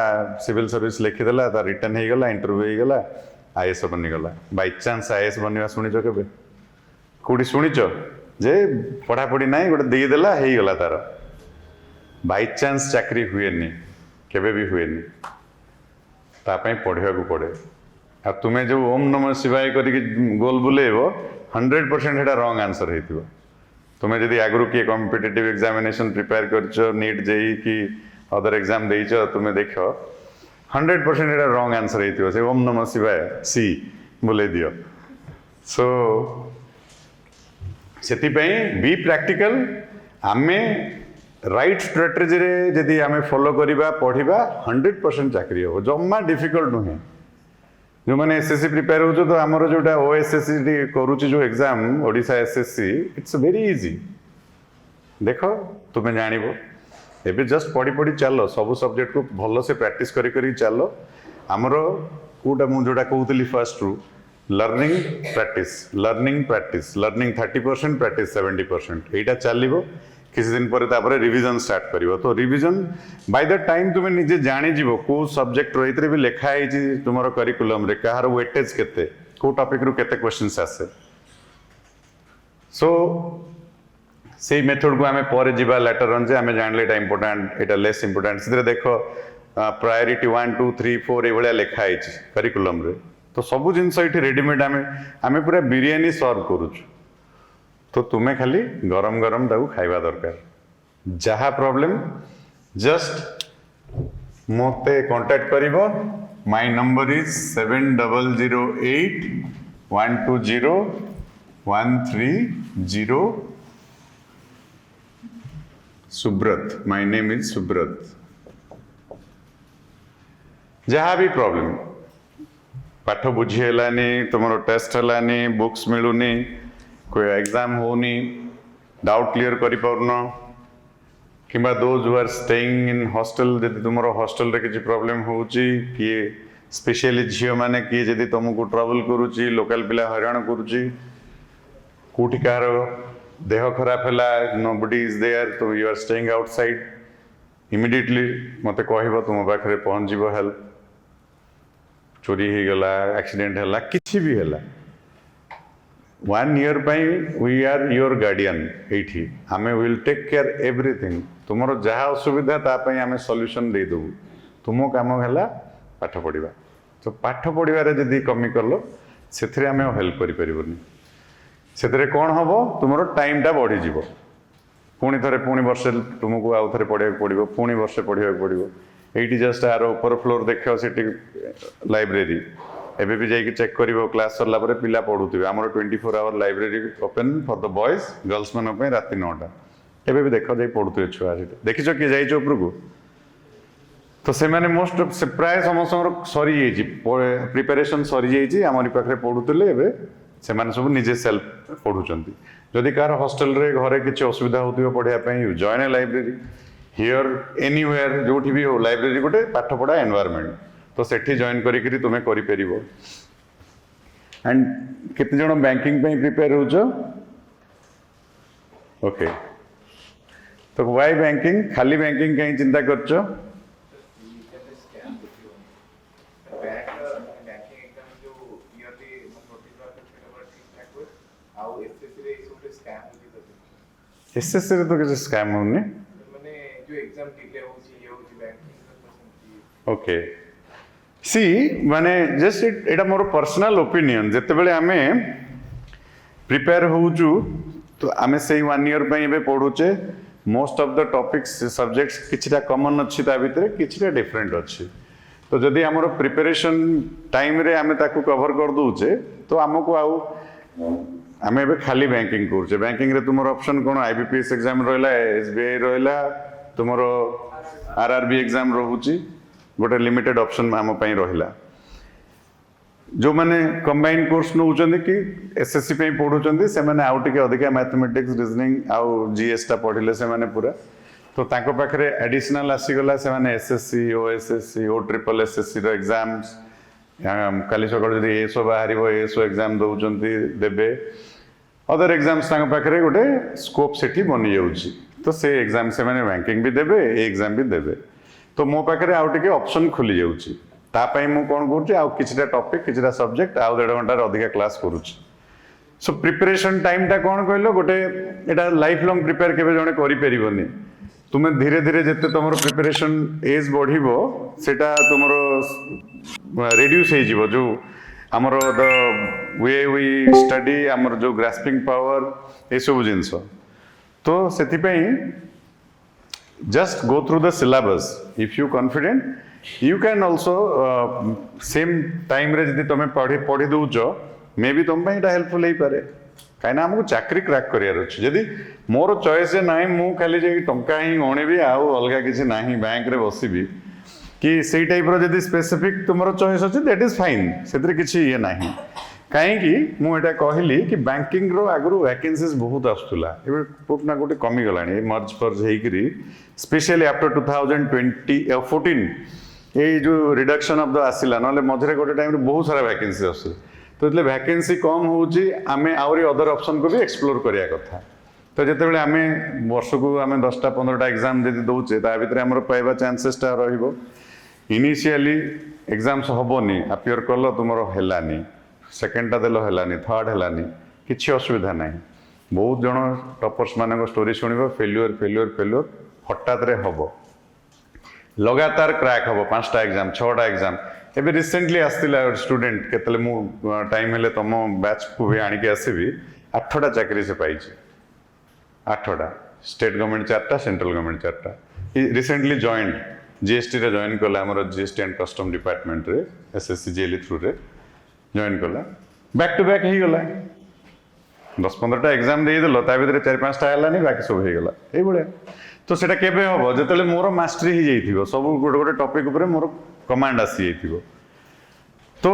सिविल सर्विस लिखिदेला ता रिटर्न हो गला इंटरव्यू हो गला आईएएस बनिगला बाय चांस आईएएस बनवा शुणिच केबे कौटी शुणिच जे पढ़ापढ़ी ना गोटे देदेला हो गला तार बाय चांस चाकरी हुएनि केबे भी हुएनि तापाई पढ़ा को पड़े आ तुम्हें जो ओम नमः शिवाय करके गोल बुलेब 100% हेटा रॉन्ग आंसर हो तुम्हें जदि आगु किए कॉम्पिटिटिव एग्जामिनेशन प्रिपेयर कर नीट जेई कि अदर एग्जाम देइछ तुम्हें देख 100% हेटा रॉन्ग आंसर हो से ओम नमः शिवाय सी बुले दियो सो से बी प्रैक्टिकल आमे राइट स्ट्रेटेजी रे जदि आमे फॉलो करिबा पढ़िबा 100% चाकरी हो जम्मा डिफिकल्ट नुहे जो मैंने एसएससी प्रिपेयर हो तो आमर जोटा ओएसएससी करुच्ची जो exam Odisha SSC it's very easy देख तुम्हें जानिबो एबे जस्ट पढ़ी पढ़ी चलो सब सब्जेक्ट को भल से प्रैक्टिस करी चलो आमर कोटा मु जोटा कहूतली फर्स्ट रु लर्निंग प्रैक्टिस लर्निंग 30% प्रैक्टिस 70% एटा चलिबो किसी दिन पर तापर रिवीजन स्टार्ट करिवो तो रिवीजन बाय द टाइम तुम्हें निजे जानी जीवो को सब्जेक्ट रहितरे भी लेखा है तुमरो करिकुलम रे कहार वेटेज केते को टॉपिक रु केते क्वेश्चंस आसे सो से मेथड को आमे पर जीवा लेटर ऑन जे आमे जानले एटा इंपोर्टेंट एटा लेस इंपोर्टेंट सिरे देखो प्रायोरिटी 1 2 3 4 ए भलिया लेखा है करिकुलम रे तो सब जिनस ये रेडीमेड आमे पूरा बिरियानी सर्व करुचु तो तुम्हें खाली गरम गरम ताकू खाइबा दरकार जहा प्रॉब्लम जस्ट मते कांटेक्ट करिवो my number is 7008 120 130 Subrat my name is Subrat जहा भी प्रॉब्लम पाठ बुझीलानी तुम टेस्ट है बुक्स मिलूनी कोई एग्जाम होनी डाउट क्लियर कर पारन किंबा those who are staying in hostel जदि तुम हॉस्टल रे किसी प्रॉब्लम होउची किए स्पेशली झील मैंने किए जदि तुमको ट्रबल करुच्ची लोकल पिला हैरान करुच्ची कोठी कार देह खराब है नोबडी इज देयर तो you are staying outside immediately मते कहब तुम पाखे पहुँच जीव हेल्प चोरी हो गला एक्सीडेंट है किसी भी है 1 year we are your guardian ये आम विल टेक केयर एवरीथिंग तुम जहाँ असुविधा तापाई आम सॉल्यूशन दे देबू तुम काम है पाठ पढ़ा तो पाठ पढ़ारे जदि कमी कल से आम हेल्प करें से कौन हम तुम टाइमटा बढ़ीज पुणी थे पुणी वर्षे तुमको आउ थे पढ़ा पड़ो पुणी वर्षे पढ़ा पड़ो ये जस्ट आर ऊपर फ्लोर देख से लाइब्रेरी एबे भी जाइए चेक कर क्लास सरला पिला पढ़ुवे आम 24 hour library open for the boys girls मान राति 9टा एबे भी देख जाए पढ़ुवे छुआ देखिच किए जाइए उपरको तो से माने मोस्ट से प्राय समस्त सरी जाइए प्रिपेरेसन सरी जाइए आमरी पाखे पढ़ुले एबे से माने सब निजे सेल्फ पढ़ुचंती जदि कार हॉस्टल रे घरे किसी असुविधा होतिबो पढ़िया you join A library here anywhere जो भी हो लाइब्रेरी गोटे पाठ पढ़ा एनवायरनमेंट तो सेठी जॉइन करी तुम्हें करि परिबो एंड कितने जन बैंकिंग पे प्रिपेयर हो ओके तो व्हाई बैंकिंग खाली बैंकिंग कहीं चिंता करछो एसएससी रे तो किसी स्कैम होनी ओके सी माने जस्ट एटा मोर पर्सनल ओपिनियन जिते बेले आमे प्रिपेयर होउचु तो आमे सेही 1 ईयर पे एबे पढुचे most of the topics subjects किछटा कॉमन अछि ता भितरे किछटा डिफरेंट अछि तो जदि हमर प्रिपरेशन टाइम रे आमे ताकू कवर कर दोचे तो हमको आउ आमे एबे खाली बैंकिंग करूचे बैंकिंग रे तुमर ऑप्शन कोन आईबीपीएस एग्जाम रहला एसबीआई रहला तुमरो आरआरबी एग्जाम रहूची गोटे लिमिटेड ऑप्शन आम रहा जो मैंने कंबाइन कोर्स नौ कि एसएससी पे पढ़ुं से मैंने आउ टे अधिका मैथमेटिक्स रीजनिंग आउ जीएसटा पढ़ले से मैंने पूरा तो ताको पाखरे एडिशनल आसीगला से मैंने एसएससी ओएसएससी ओ ट्रिपल एसएससी रो एग्जाम्स काली सकाळ जदि एसओ बाहरिबो एसओ एग्जाम दउचंती देबे अदर एग्जाम्स ताको पाखरे गोटे स्कोप सेठी बनि जाउची तो से एग्जाम से मैंने बैंकिंग भी देबे ए एग्जाम भी देबे तो मो पाखे आउ टे ऑप्शन खुली जाऊँगी तापाई मु कौन करुँच आउ किछटा टॉपिक किछटा सब्जेक्ट आउ 1.5 घंटा अधिका क्लास करुँच सो प्रिपरेशन टाइम टा कौन कहल गोटे एटा लाइफ लॉन्ग प्रिपेयर केबे जणे करि परिबोनी तुमे धीरे धीरे जते तुमरो प्रिपरेशन एज बढ़िबो सेटा तुमरो रिड्यूस हे जिवो जो हमरो द वे वी स्टडी हमर जो ग्रास्पिंग पावर ए सब जिंस तो सेति पई just go through the syllabus if you confident you can also same time रे जदि तुम पढ़ी दउचो मे बी तुम पे हेल्पफुल हो पारे कहीं हमको चाकरी क्रैक करार अच्छे जदि मोर चॉइस ना मु खाली जाकि टंका ही गणिबी आउ अलग किसी ना बैंक रे बसबी कि से टाइप जदि स्पेसिफिक तुम चॉइस अच्छे दैट इज फाइन से किसी ये ना कहीं मुझे कहली कि बैंकिंग रो आगु वैकेंसीज बहुत आसूला कोट ना गोटे कमी गला मर्ज फर्ज होकरी स्पेशली आफ्टर 2014 ये जो रिडक्शन ऑफ द आसला ना मझे गोटे टाइम बहुत सारा वैकेंसी आस तो ये वैकेंसी कम होची आमे आउरी अदर ऑप्शन को भी एक्सप्लोर करिया कथा तो जिते बळे आमे वर्ष को आमे 10टा 15टा एग्जाम जदि दउचे ता भितर हमर पाइबा चांसेसटा रहिबो इनिशियली एग्जाम्स हबोनी अपियर कल तुमरो हेलानी सेकेंडटा देल हेलानी थर्ड हेलानी किछि असुविधा नाही बहुत जन टॉपर्स मानक स्टोरी सुनिबो फेल्युअर फेल्युअर फेल्युअर हठात रे हबो लगातार क्रैक हबो 5टा एग्जाम 6टा एग्जाम एबे रिसेंटली आस्तिला स्टूडेंट केतले मु टाइम हेले तम बैच को भी आनी के आसीबी 8टा चाकरी से पाइछि 8टा स्टेट गवर्नमेंट 4टा सेंट्रल गवर्नमेंट 4टा रिसेंटली जॉइंड जीएसटी रे जॉइन कला हमर जीएसटी एंड कस्टम डिपार्टमेंट रे एसएससी जेएलई थ्रू रे जॉइन कला बैक टू बैक ही गला 10-15टा एग्जाम दे देलो ता भीतर 4-5टा हेलानी बाकी सब हे गला ए बळे तो सेटा केबे हबो जतले मोर मास्टरी ही जाइथिबो सब गोटे गोटे टॉपिक ऊपर मोर कमांड आसी जाइथिबो तो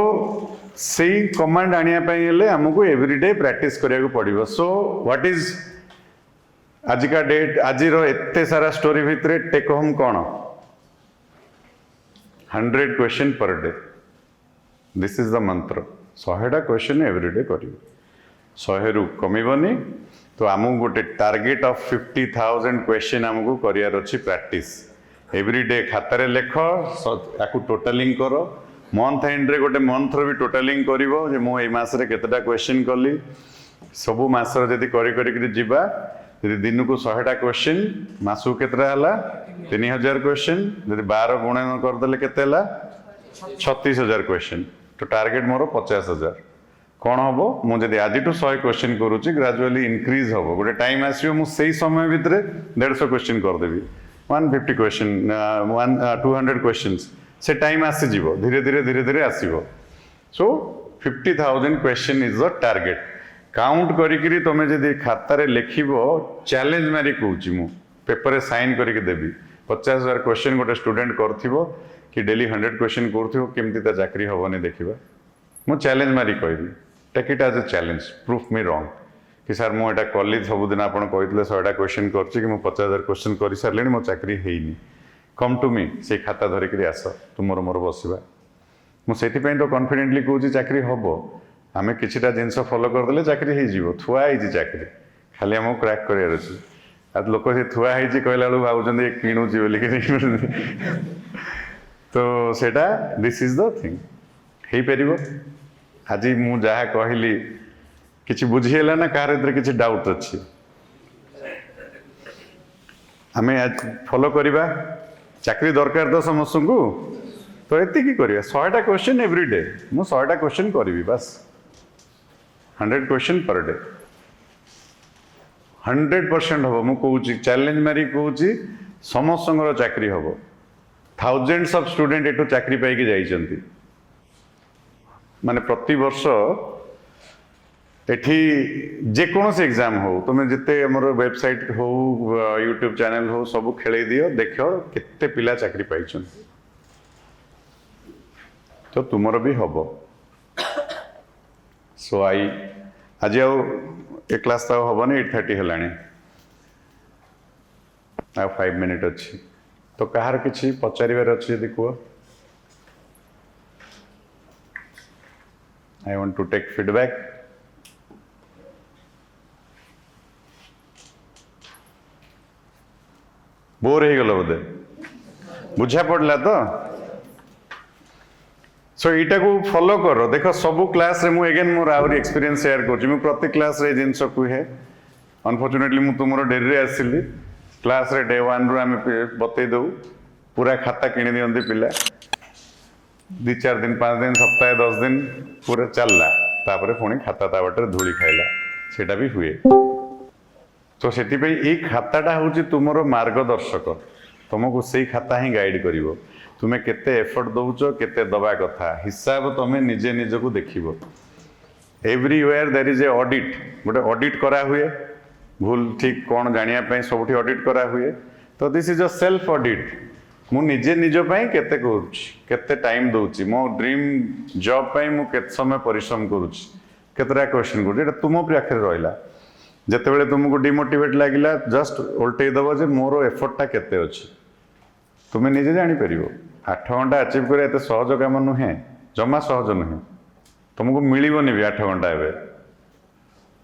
सेही कमांड आनिया पई हेले हमकु एवरीडे प्रैक्टिस करिया को पड़िबो सो व्हाट इज आज का डेट आज एते सारा स्टोरी भितर टेक होम कौन 100 question per day this is the मंत्र 100टा क्वेश्चन एवरीडे कर 100 रु कमिबनी तो आमको गोटे टार्गेट ऑफ 50,000 क्वेश्चन आमको करियार अच्छी प्रैक्टिस एवरीडे खातार लेख याकू टोटालिंग कर मंथ एंड रे गोटे मंथ भी टोटालिंग करिवो जे मो ए मास रे केतेटा क्वेश्चन कली सबु मास रे जदी करी जिबा यदि दिन को 100टा क्वेश्चन मासु केतरा हला 3000 क्वेश्चन यदि 12 गुणन कर देले केते हला 36000 क्वेश्चन तो टार्गेट मोर 50000 कौन हम मुझे आज 100 क्वेश्चन करुच्ची ग्राजुअली इनक्रीज हम गोटे टाइम आसो मुझे समय भितर 150 क्वेश्चन करदेवी 150 क्वेश्चन 200 क्वेश्चन से टाइम आसीज धीरे धीरे धीरे धीरे आसो सो 50,000 question is the target count करी तुम जब खातार लिख चैलेंज मारी कौची मु पेपर साइन करके देवी 50,000 क्वेश्चन गोटे स्टूडेंट कर कि डेली 100 क्वेश्चन करमती चाकरी हेनी देखा मु चैलेंज मारी कहबी take it as a challenge proof me wrong कि सर मुझे कली सबुदिन आप कहते 100टा क्वेश्चन कर 50,000 क्वेश्चन कर सारे मो चाकरी है कम टू मी से खाता धरिक आस तुमर मोर बसवा मुझे तो कॉन्फिडेंटली कहूँ चाकरी हम आम किसी जिनस फॉलो करदे चाकरी हो थुआई चाकरी खाली आमको क्रैक करार अच्छे आज लोक से थुआई कहला बेलू भावुं ये किणुची बोलिक तो सेटा दिस इज द थिंग हो पार आज मु जहाँ कहली किसी बुझीगला ना कार किसी डाउट अच्छी आम आज फॉलो करवा चाकरी दरकार तो समस्त को तो ये करवा 100टा क्वेश्चन एवरीडे मु 100टा क्वेश्चन करी बस 100 क्वेश्चन पर डे 100% हम मु कहूँ चैलेंज मारी कहूँ समस्त चाकरी हम थाउजेंड्स ऑफ स्टूडेंट एटू चाकरी पाई जाइछंती माने प्रति वर्ष एठी जेकोसी एग्जाम हो तुम्हें जिते आमर वेबसाइट हो यूट्यूब चैनल हो सब खेल दियो देख केते पिला चाकरी पाई तो तुमर भी हम सो आई आज ए क्लास तो हेनी 8:30 है आ 5 मिनिट अच्छी तो कहार किसी पचार अच्छी यदि कह I want to take feedback. Bore हो गल बोधे बुझा पड़ला तो सो यहाँ को फॉलो कर देख सब क्लास रे एगेन मोर आहरी एक्सपीरियंस शेयर कर प्रति क्लास रे जिनस कहे अनफॉर्चुनेटली मु तुम डेरी रे आसिली क्लास रे डे 1 रु आम बतई दू पूरा खाता किणी दियंती पिला 2-4 दिन 5 दिन सप्ताह 10 दिन पूरा चलला तापर पुणी खाता ता बाटर धूली खाइला सेटा भी हुए तो से खाताटा हूँ तुमर मार्गदर्शक तुमको से खाता ही गाइड करिवो तुम्हें केते एफर्ट दौच केते दबा कथा हिसाब तुम्हें निजे निजको देखिवो everywhere there is a audit गोटे ऑडिट करा हुए भूल ठीक कौन जानिया सब ऑडिट करा हुए तो this is a self audit मु निजे निज केते केते टाइम दउची मो ड्रीम जॉब पाई मु केते समय परिश्रम करूची केतरा क्वेश्चन करूची तुम पाखे रहा जिते बड़े तुमको डिमोटिवेट लगिला जस्ट उल्टे दब जे मोर एफर्टा केते अच्छी तुम्हें निजे जापर 8 घंटा अचिव कर एत सहज कम नुहे जमा सहज नुहे तुमको मिलनी भी 8 घंटा एवं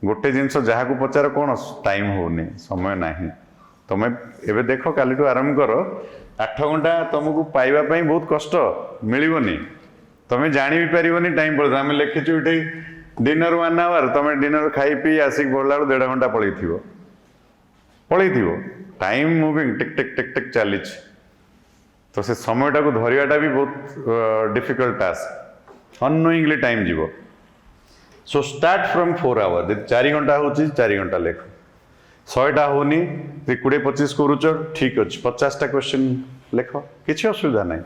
गोटे जिनस जहाँ को पचार कौन टाइम होनी समय ना तुम्हें एवं देख काली आरंभ कर 8 घंटा तुमको पाइबापी बहुत कष्ट मिलनी तुम्हें जानी भी पारनी टाइम पड़ता आम लिखीचु ये डिनर 1 आवर तुम डिनर खाई पी आसिक बोला 1.5 घंटा पलैथी टाइम मुविंग टिक टिक टिक टिक चली तो से समयटा को धरियाटा भी बहुत डिफिकल्ट टास्क अननोइंगली टाइम जीव सो स्टार्ट फ्रॉम 4 आवर 4 घंटा हो 4 घंटा लेख 100टा होनी 20-25 करुच ठीक अच्छे 50टा क्वेश्चन लेख किसी असुविधा ना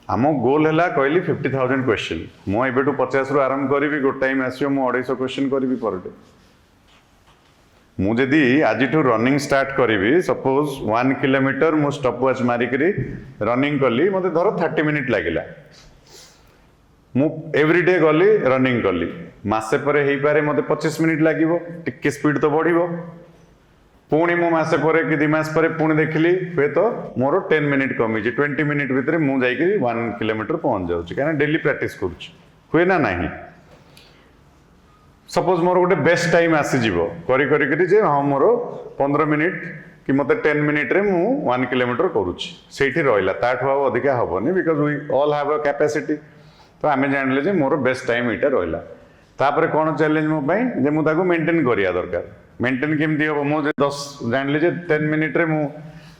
आम गोल है कहली 50,000 क्वेश्चन मुझे 50 रु आरंभ करी गोटे टाइम आसो मुझे 250 क्वेश्चन करी पर डे मुझे आज रनिंग स्टार्ट करी सपोज 1 किलोमीटर मु स्टॉप वॉच मारिक रनिंग कली मत धर 30 मिनिट लगिला मु एवरीडे गली रनिंग कली मसे पर हो पारे मत 25 मिनिट लगे टिके स्पीड तो बढ़ो पुणी मु मसे पर कि 2 मास पर पुणी देखिली हुए तो मोर 10 मिनिट कमी 20 मिनिट भितर मुझे 1 किलोमीटर पहुंच जाऊँ कहीं डेली प्रैक्टिस करुच्ची हुए ना नहीं सपोज मोर गोटे बेस्ट टाइम आसीज करी हाँ मोर 15 मिनिट कि मत 10 मिनिट रे मु 1 किलोमीटर करुच्ची से रहा ताठू आउ अधिका हेनी because we all have a capacity तो आम जानिले जे मोर बेस्ट टाइम यहाँ रहा तापर कौन चैलेंज मो जे मुझे मेंटेन करिया दरकार मेंटेन केमती हम मुझे 10 जानिली जे 10 मिनिट रे मु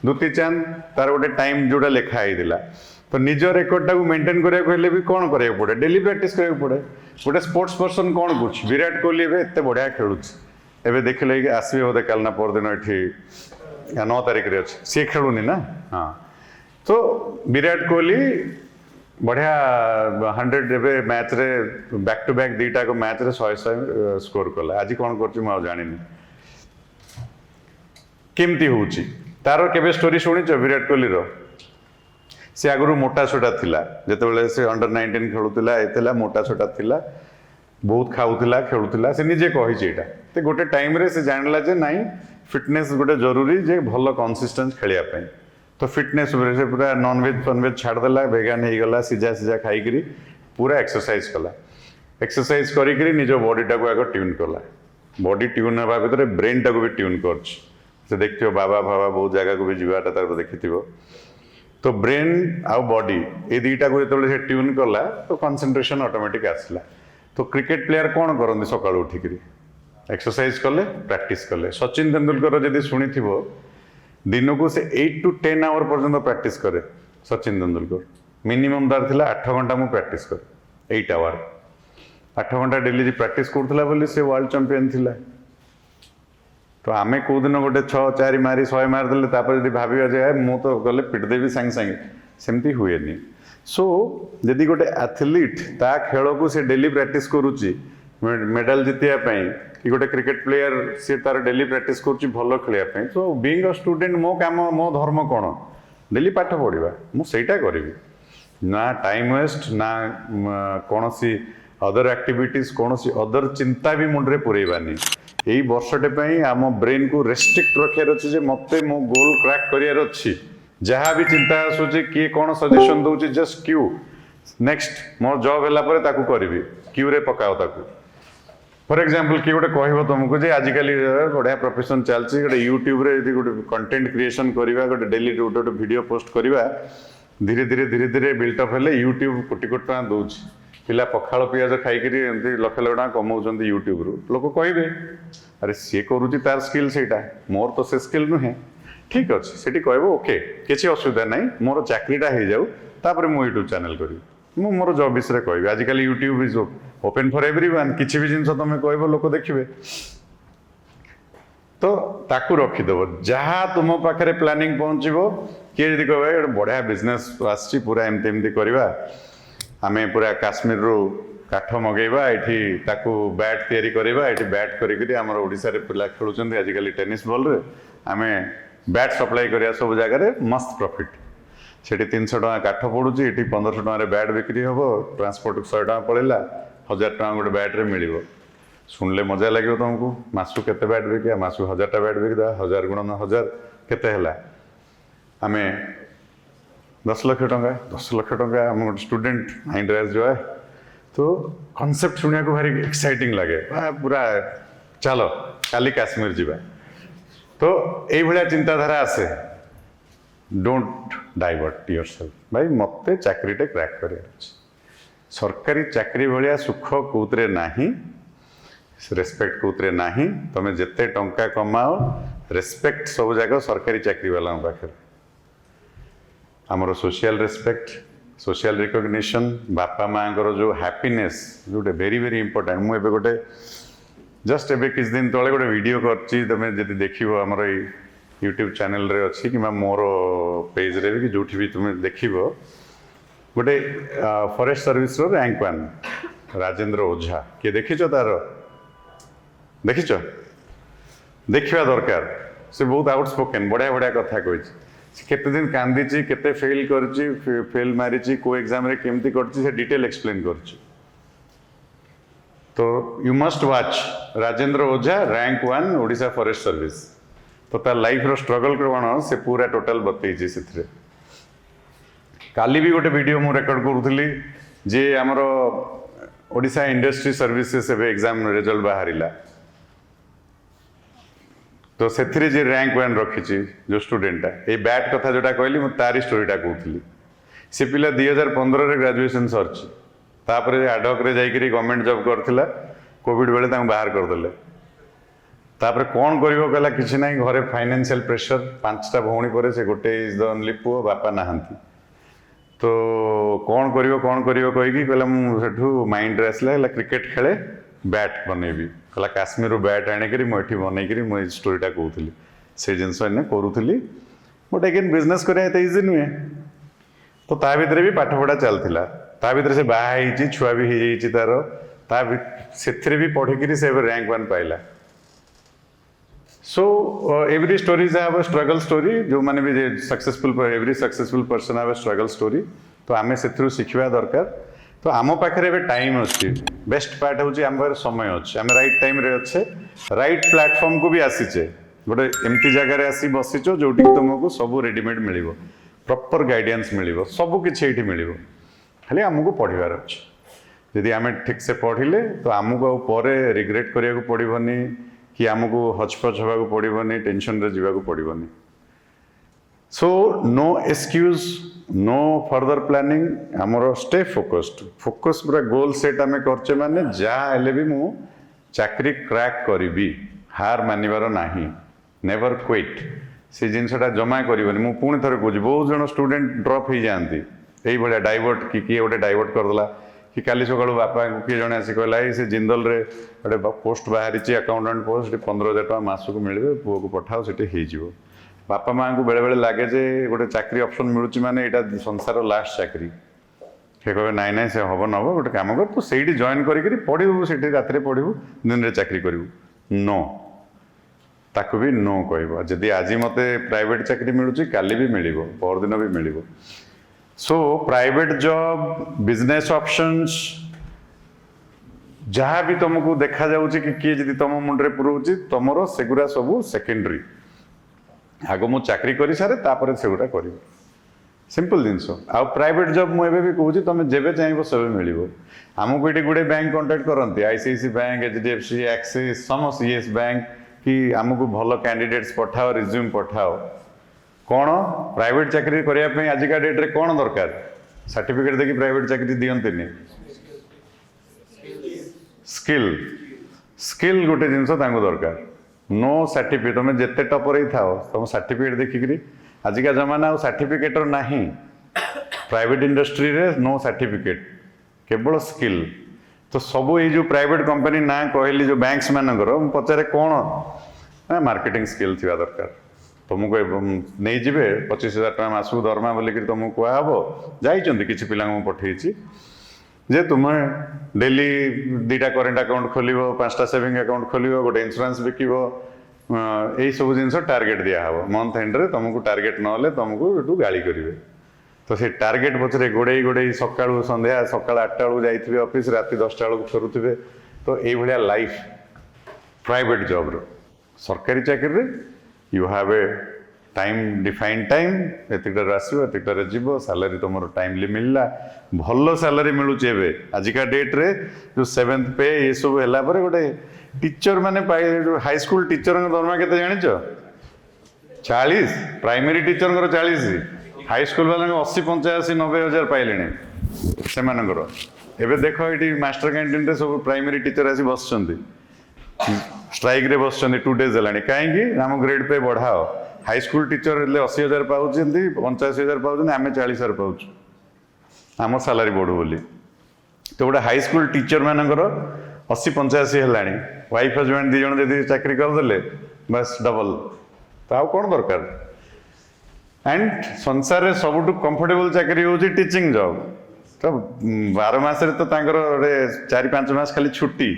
दुती चांद तार गोटे टाइम जोड़ा लिखाई तो निज रेकर्ड टाक मेंटेन करने भी कौन कराया पड़े डेली प्रैक्टिस कराया पड़े गोटे स्पोर्ट्स पर्सन कौन करुच्छ विराट कोहली एते बढ़िया खेलुच्छ एबे देखिले आसबे बोधे काल ना परदिन ये 9 तारिख रे अच्छे सी खेलुनी ना हाँ तो विराट कोहली बढ़िया 100 एबे मैच रे बैक टू बैक दीटा को मैच रे 100 स्कोर कला आज कौन कर जानी केमती होउची तार केबे स्टोरी शुणी विराट कोहली रो से आगु मोटा छोटा थिला जेतेबेले से अंडर 19 खेलुतिला एतेला मोटा छोटा थिला बहुत खाउतिला खेलुतिला से निजे कहि एटा ते गोटे टाइम रे से जानला जे नाही फिटनेस गोटे जरूरी जे भलो कंसिस्टेंस खेलिया पई तो फिटनेस से पूरा नॉनवेज छाड़ देला वेगान हो गला सीजा सीजा खाई पूरा एक्सरसाइज कला एक्सरसाइज करी निज बॉडी टाक आग ट्यून कला बॉडी ट्यून हवा भीतर ब्रेन टाक भी ट्यून कर देखियो बाबा भाबा बहुत जगह को भी जीवाटा देखि तो ब्रेन आउ बॉडी ये दुईटा को जो ट्यून कला तो कंसंट्रेशन ऑटोमेटिक आसला तो क्रिकेट प्लेयर कौन करते सका उठिक एक्सरसाइज कले प्रैक्टिस कले सचिन तेंदुलकर जब शुणी दिन को से 8 to 10 आवर पर्यंत प्रैक्टिस करे सचिन तेंदुलकर मिनिमम तार थिला 8 घंटा मु प्रैक्टिस करे 8 आवर 8 घंटा डेली जी प्रैक्टिस करथला बोली से वर्ल्ड चैंपियन थिला तो आमे को दिन गोटे 6-4 मारी 100 मार देले तापर जदी भाबिया जे मु तो गले पिट देबी संग संग सेमती हुएनी सो जदी गोटे एथलीट ता खेल को से डेली प्रैक्टिस करूची मेडल जितिया पई कि गोटे क्रिकेट प्लेयर सी तार डेली प्रैक्टिस करुच्ची भल खेलिया सो बीइंग अ स्टूडेंट मो काम मो धर्म कौन डेली पाठ पढ़ा मुझा करी ना टाइम वेस्ट ना कौन सी अदर एक्टिविटीज कौन सी अदर चिंता भी मुंडे पुरेबानी यही वर्षटे आम ब्रेन को रेस्ट्रिक्ट रखार अच्छे मत मो गोल क्रैक करार अच्छी जहाँ भी चिंता आसूची किए कौन सजेशन दूसरी जस्ट क्यू नेक्स्ट मो जॉब है करी क्यू रे पकाओ ताकू फॉर एग्जांपल किए गोटे कह तुमको जे आजिकल बढ़िया प्रोफेशन चलती गोटे यूट्यूब रे गोटे कंटेंट क्रिएशन करवा गोटे डेली गोटे वीडियो पोस्ट करवा धीरे धीरे धीरे धीरे बिल्टअप हेले यूट्यूब कोटी कोटी टका दूच पिला पखाड़ पियाज खाई लक्ष लक्ष टका कमाउछन्ती यूट्यूब रु लोक कहे अरे सी करुच्ची तार स्किल सेटा मोर तो से स्किल नुहे ठीक अच्छे सेठी कहबो ओके किसी असुविधा नहीं मोर चाकरीटा हो जाऊ तापर मु यूट्यूब चैनल करी मु मोर जॉब विषय कहबी आजिकल YouTube is open for everyone किसी भी जिनस तुम कहब लोक देखिए तो ताकू रखीदेव जहाँ तुम पाखे प्लानिंग पहुँचो किए जब कह बढ़िया बिजनेस आसी पूरा एमती एमती करवा आम पूरा काश्मीर रू काठ मगेबा ये ताकू बैट तैयारी करवा ये बैट करी आम ओडिशा पिला खेलुंट आजिकल टेनिस बॉल रे आम बैट सप्लाई करिया सब जगह मस्त प्रॉफिट सेठी 300 टका काठ पड़ुची ये 1500 टकर बैट बिक्री हम ट्रांसपोर्ट 100 टका पड़ेगा 1000 टका गोटे बैट्रे मिल शुणिले मजा लगे तुमको मासू केते बैट बिका मासू 1000 टा बैट बिकदा 1000 गुणन 1000 केते हला आम 10 लाख टका 10 लाख टका आम गोटे स्टूडेंट माइंड रेस जो है तो कॉन्सेप्ट शुणा को भारी एक्साइटिंग लगे पूरा चलो काली काश्मीर जीवा तो यही भाया चिंताधारा आसे डोंट डाइवर्ट योरसेल्फ भाई मते चाकरीटे क्रैक कर सरकारी चाकरी भाया सुख कौतरे नाही रेस्पेक्ट कौतरे नाही तुम जिते टंका कमाओ रेस्पेक्ट सब जगह सरकारी चाकरी वाला पाखे आमर सोशल रेस्पेक्ट सोशल रिकग्निशन बापा माँ जो happiness Jote very very important मुझे गोटे जस्ट एबे किछ दिन तले गोटे वीडियो करछि तमे जदि देखिबो हमर ए यूट्यूब चैनल रे अछि कि मोर पेज रे कि जोठी भी तुम देखिबो गोटे फॉरेस्ट सर्विस रो रैंक 1 राजेंद्र ओझा किए देखिछ तार देखिछ देखिबा दरकार से बहुत आउटस्पोकन बढ़िया बढ़िया कथा कहि केते दिन कांदीची केते फेल करछि फेल मारिछि को एग्जाम रे केमती करछि से डिटेल एक्सप्लेन करछि तो you must watch Rajendra Ojha rank 1 Odisha forest service तो तार लाइफ रो स्ट्रगल कौन से पूरा टोटल बतई से काली भी गोटे वीडियो मु रेकर्ड करूली जे आमर Odisha industry services exam result बाहरिला तो से जे रैंक 1 रखी जो स्टूडेंटा ये बैट कथा जोटा कहली मुझे तारी स्टोरीटा कहूली से पिला 2015 रे ग्रेजुएशन सरची तापर आडक रे जाइकरी गवर्नमेंट जॉब करथिला कोविड बेले तांको बाहर करदेले तापर कौन करिवो कहला किछि नाही घरे फाइनेंशियल प्रेशर 5टा भौणी पर से गोटे इज द ओनली पुओ बापा नाहंती तो कौन करिवो कहिकी कहला मु सेठू माइंड रे आसला क्रिकेट खेले बैट बनैबी कहला काश्मीर बैट आनिकरी मु एठी बनैकरी मु स्टोरीटा कहूली से जिनस एने करूथली बट अगेन बिजनेस करे एते इजी नुहे तो ता भितर भी पाठ पढ़ा चलथिला ता भितर से बाहा ହେଇଛି छुआ भी ହେଇଯାଇଛି तार ता सेथिरे भी पढ़िकरी से rank 1 Pila so every story is have a struggle story जो माने भी successful every successful person have a struggle story तो आमे सेथिरु सिखिबा दरकार तो आम पाखे एबे टाइम अच्छी बेस्ट पार्ट हूँ आम पाखे समय अच्छे आम राइट टाइम रे अच्छे राइट प्लेटफॉर्म को भी आसीचे गोटे एमती जगह आसी बसीच जो तुमको सब रेडीमेड मिल प्रॉपर गाइडेंस मिल सब किसी मिल खाली आमको पढ़ार अच्छे यदि आम ठीक से पढ़िले तो आमको आउे रिग्रेट करिया को पड़ोनी कि आमको हचपच होगा पड़ोनी टेंशन रे जीवा पड़ोनी so no excuse no further planning आमर स्टे फोकस्ड फोकस पूरा गोल सेट आम करचे माने जहाँ भी मु चाकरी क्रैक करी हार मानिबार नाही नेवर क्विट से जिनसटा जमा करनी मु पुणी थरे कहूँ बहुत जन स्टूडेंट ड्रॉप हो जाती यही भाया डाइवर्ट कि किए गोटे डाइवर्ट करदेला कि काली सकाळु बापा किए जने आसी कहला से जिंदल रे गोटे पोस्ट बाहरी अकाउंटेंट पोस्ट 15,000 टका मासक मिले पुओ को पठाओ से बापा माँ को बेले बेले लगे जे गोटे चाकरी ऑप्शन मिलूँ माने एटा संसार लास्ट चाकरी से कहे नाई नाई से हम नब गोटे कम कर तू से जॉइन करी पढ़ू से रात पढ़ू दिन में चाकरी करू नो ताकू भी नो कह जदि आज मत प्राइवेट चाकरी मिलूँ काली भी मिल परदिन भी मिल so private job business options जहाँ भी तुमको देखा जाऊँ कि किए जदि तुम मुंडे पुरोची तुमर सेगुरा सब सेकेंडरी आग मु चाकरी कर सारे तापर से गुटा कर सिंपल जिनस आ प्राइवेट जॉब मुझे भी कहूँ तुम जेबे चाहब सब मिल आमको ये गुड़े बैंक कंटाक्ट करते आईसीआईसी बैंक एचडीएफसी एक्सिस समस्त येस बैंक कि आमको भल कैंडिडेट्स पठाओ रिज्यूम पठाओ कौन प्राइवेट चाकरी करने आजिका डेट रे कौन दरकार सर्टिफिकेट देखिए प्राइवेट चाकरी दियंतिनी स्किल स्किल गोटे जिनस दरकार नो सर्टिफिकेट तुम जिते टपर ही था तुम सर्टिफिकेट देखिकी आजिका जमाना सर्टिफिकेटर नहीं प्राइवेट इंडस्ट्री रे नो सर्टिफिकेट केवल स्किल तो सब ये जो प्राइवेट कंपनी ना कहली जो बैंक्स मानकर पचारे कौन मार्केटिंग स्किल थी दरकार तुमको नहीं जीवे 25,000 टका मासक दरमा बोलिक तुमको कहब जाइए किसी पिला पठेची जे तुम डेली 2टा करेन्ट अकाउंट खोल 5टा सेविंग अकाउंट खोल गोटे इंश्योरेंस बिक यही सब जिन टार्गेट दिहब मंथ एंड रे तुमको टार्गेट ना तुमको यू गाड़ी करेंगे तो से टार्गेट पचरे गोड़े गोड़े सका संध्या सका 8टा बेलू जाइए ऑफिस राति 10टा बेलू फेरुवे तो ये लाइफ प्राइवेट जॉब रो सरकारी चाकरी you have a time defined time एतिकटार आसो एतिकटार जीव सैलरी तुम टाइमली मिलला भल सैलरी मिलूँ आजिका डेट रे जो 7th पे ये सब है गोटे टीचर माने हाई स्कूल टीचर दरमा के जानिच 40 प्राइमरी टीचर 40 हाई स्कूल वाला 80-85-90,000 पाइले से एवं देख ये मास्टर कैंटीन रे सब प्राइमरी टीचर आसी बस स्ट्राइक रे बस 2 days है कहीं आम ग्रेड पे बढ़ाओ हाई स्कूल टीचर 80,000 पाँच 85,000 पाँच आम 40,000 पाँच आम सैलरी बढ़ू बोली तो गोटे हाई स्कूल टीचर मानकर 80-85 है वाइफ हजबैंड 2 जन यदि चाकरी करदे बस डबल तो आउ कौन दरकार एंड संसार में सबुठ कंफर्टेबल चाकरी हूँ टीचिंग जॉब तो 12 मास तो 4-5 मास खाली छुट्टी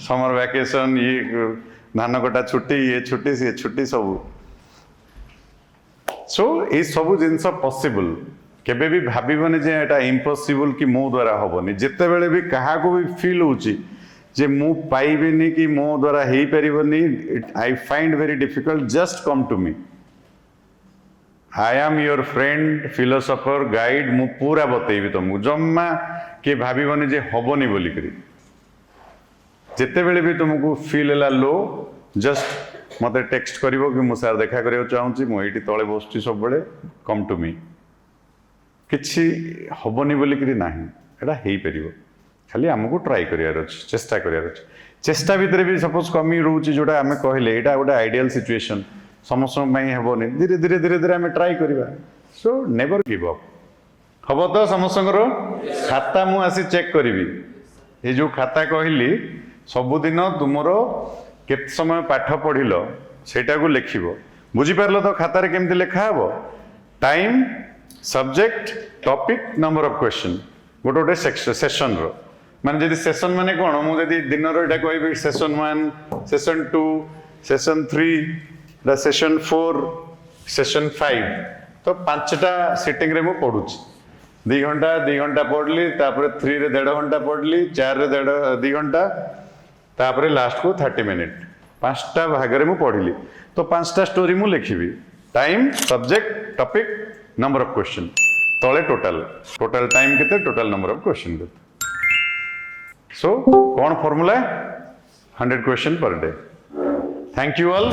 समर वैकेशन ये धान कटा छुट्टी ये छुट्टी सी छुट्टी सब सो ये सब जिनस पॉसिबल केबे भी भाबनी जे एटा इम्पॉसिबल कि मो द्वारा हेनी जिते बड़े भी क्या भी फिल हो जे मु पाइबेनी कि मो द्वारा हो पारिबनी, I find very difficult, just come to me. I am your friend, philosopher, guide, मु पूरा बतेबी तुमको, जम्मा किए भावनी जे हबनी बोलिकी। जिते बेले भी तुमको फील है लो, जस्ट मत टेक्स्ट कर कि मु सार देखा करा चाहूँगी, मुझे तले बसुची सब बड़े, कम टू मी। किसी हबनी बोलिकी ना, यहाँ हो पार, खाली आमको ट्राई करार अच्छे, चेष्टा करार अच्छे। चेष्टा भितर भी सपोज कमी रोचे जोटा आम कहले यहाँ गोटे आइडियल सिचुएशन, समस्त हेनी, धीरे धीरे धीरे धीरे आम ट्राई करवा। So never give up. हम तो समस्त खाता मुझे चेक करी, ये जो खाता कहली सबुदिन तुमर केत समय पाठ पढ़ल सेटा को लिख, बुझीपार तो खातार केमती लिखा हे, time, subject, topic, number of question, गोटे गोटे सेशन रो माने जदि सेशन माने कौन, मुझे दिन रहा कह session 1, session 2, session 3, session 4, session 5, तो 5टा सिटिंग रे मु पढ़ुची। 2 घंटा पढ़ली, तापर 3 रे 1.5 घंटा पढ़ली, 4 रे 2 घंटा, तापर लास्ट को 30 मिनिट, 5टा भाग में पढ़ली। तो 5टा स्टोरी मु लिखी, time, subject, topic, number of question, तले टोटल टाइम केते, टोटल नंबर ऑफ क्वेश्चन केते। सो कौन formula, 100 question per day. Thank you all.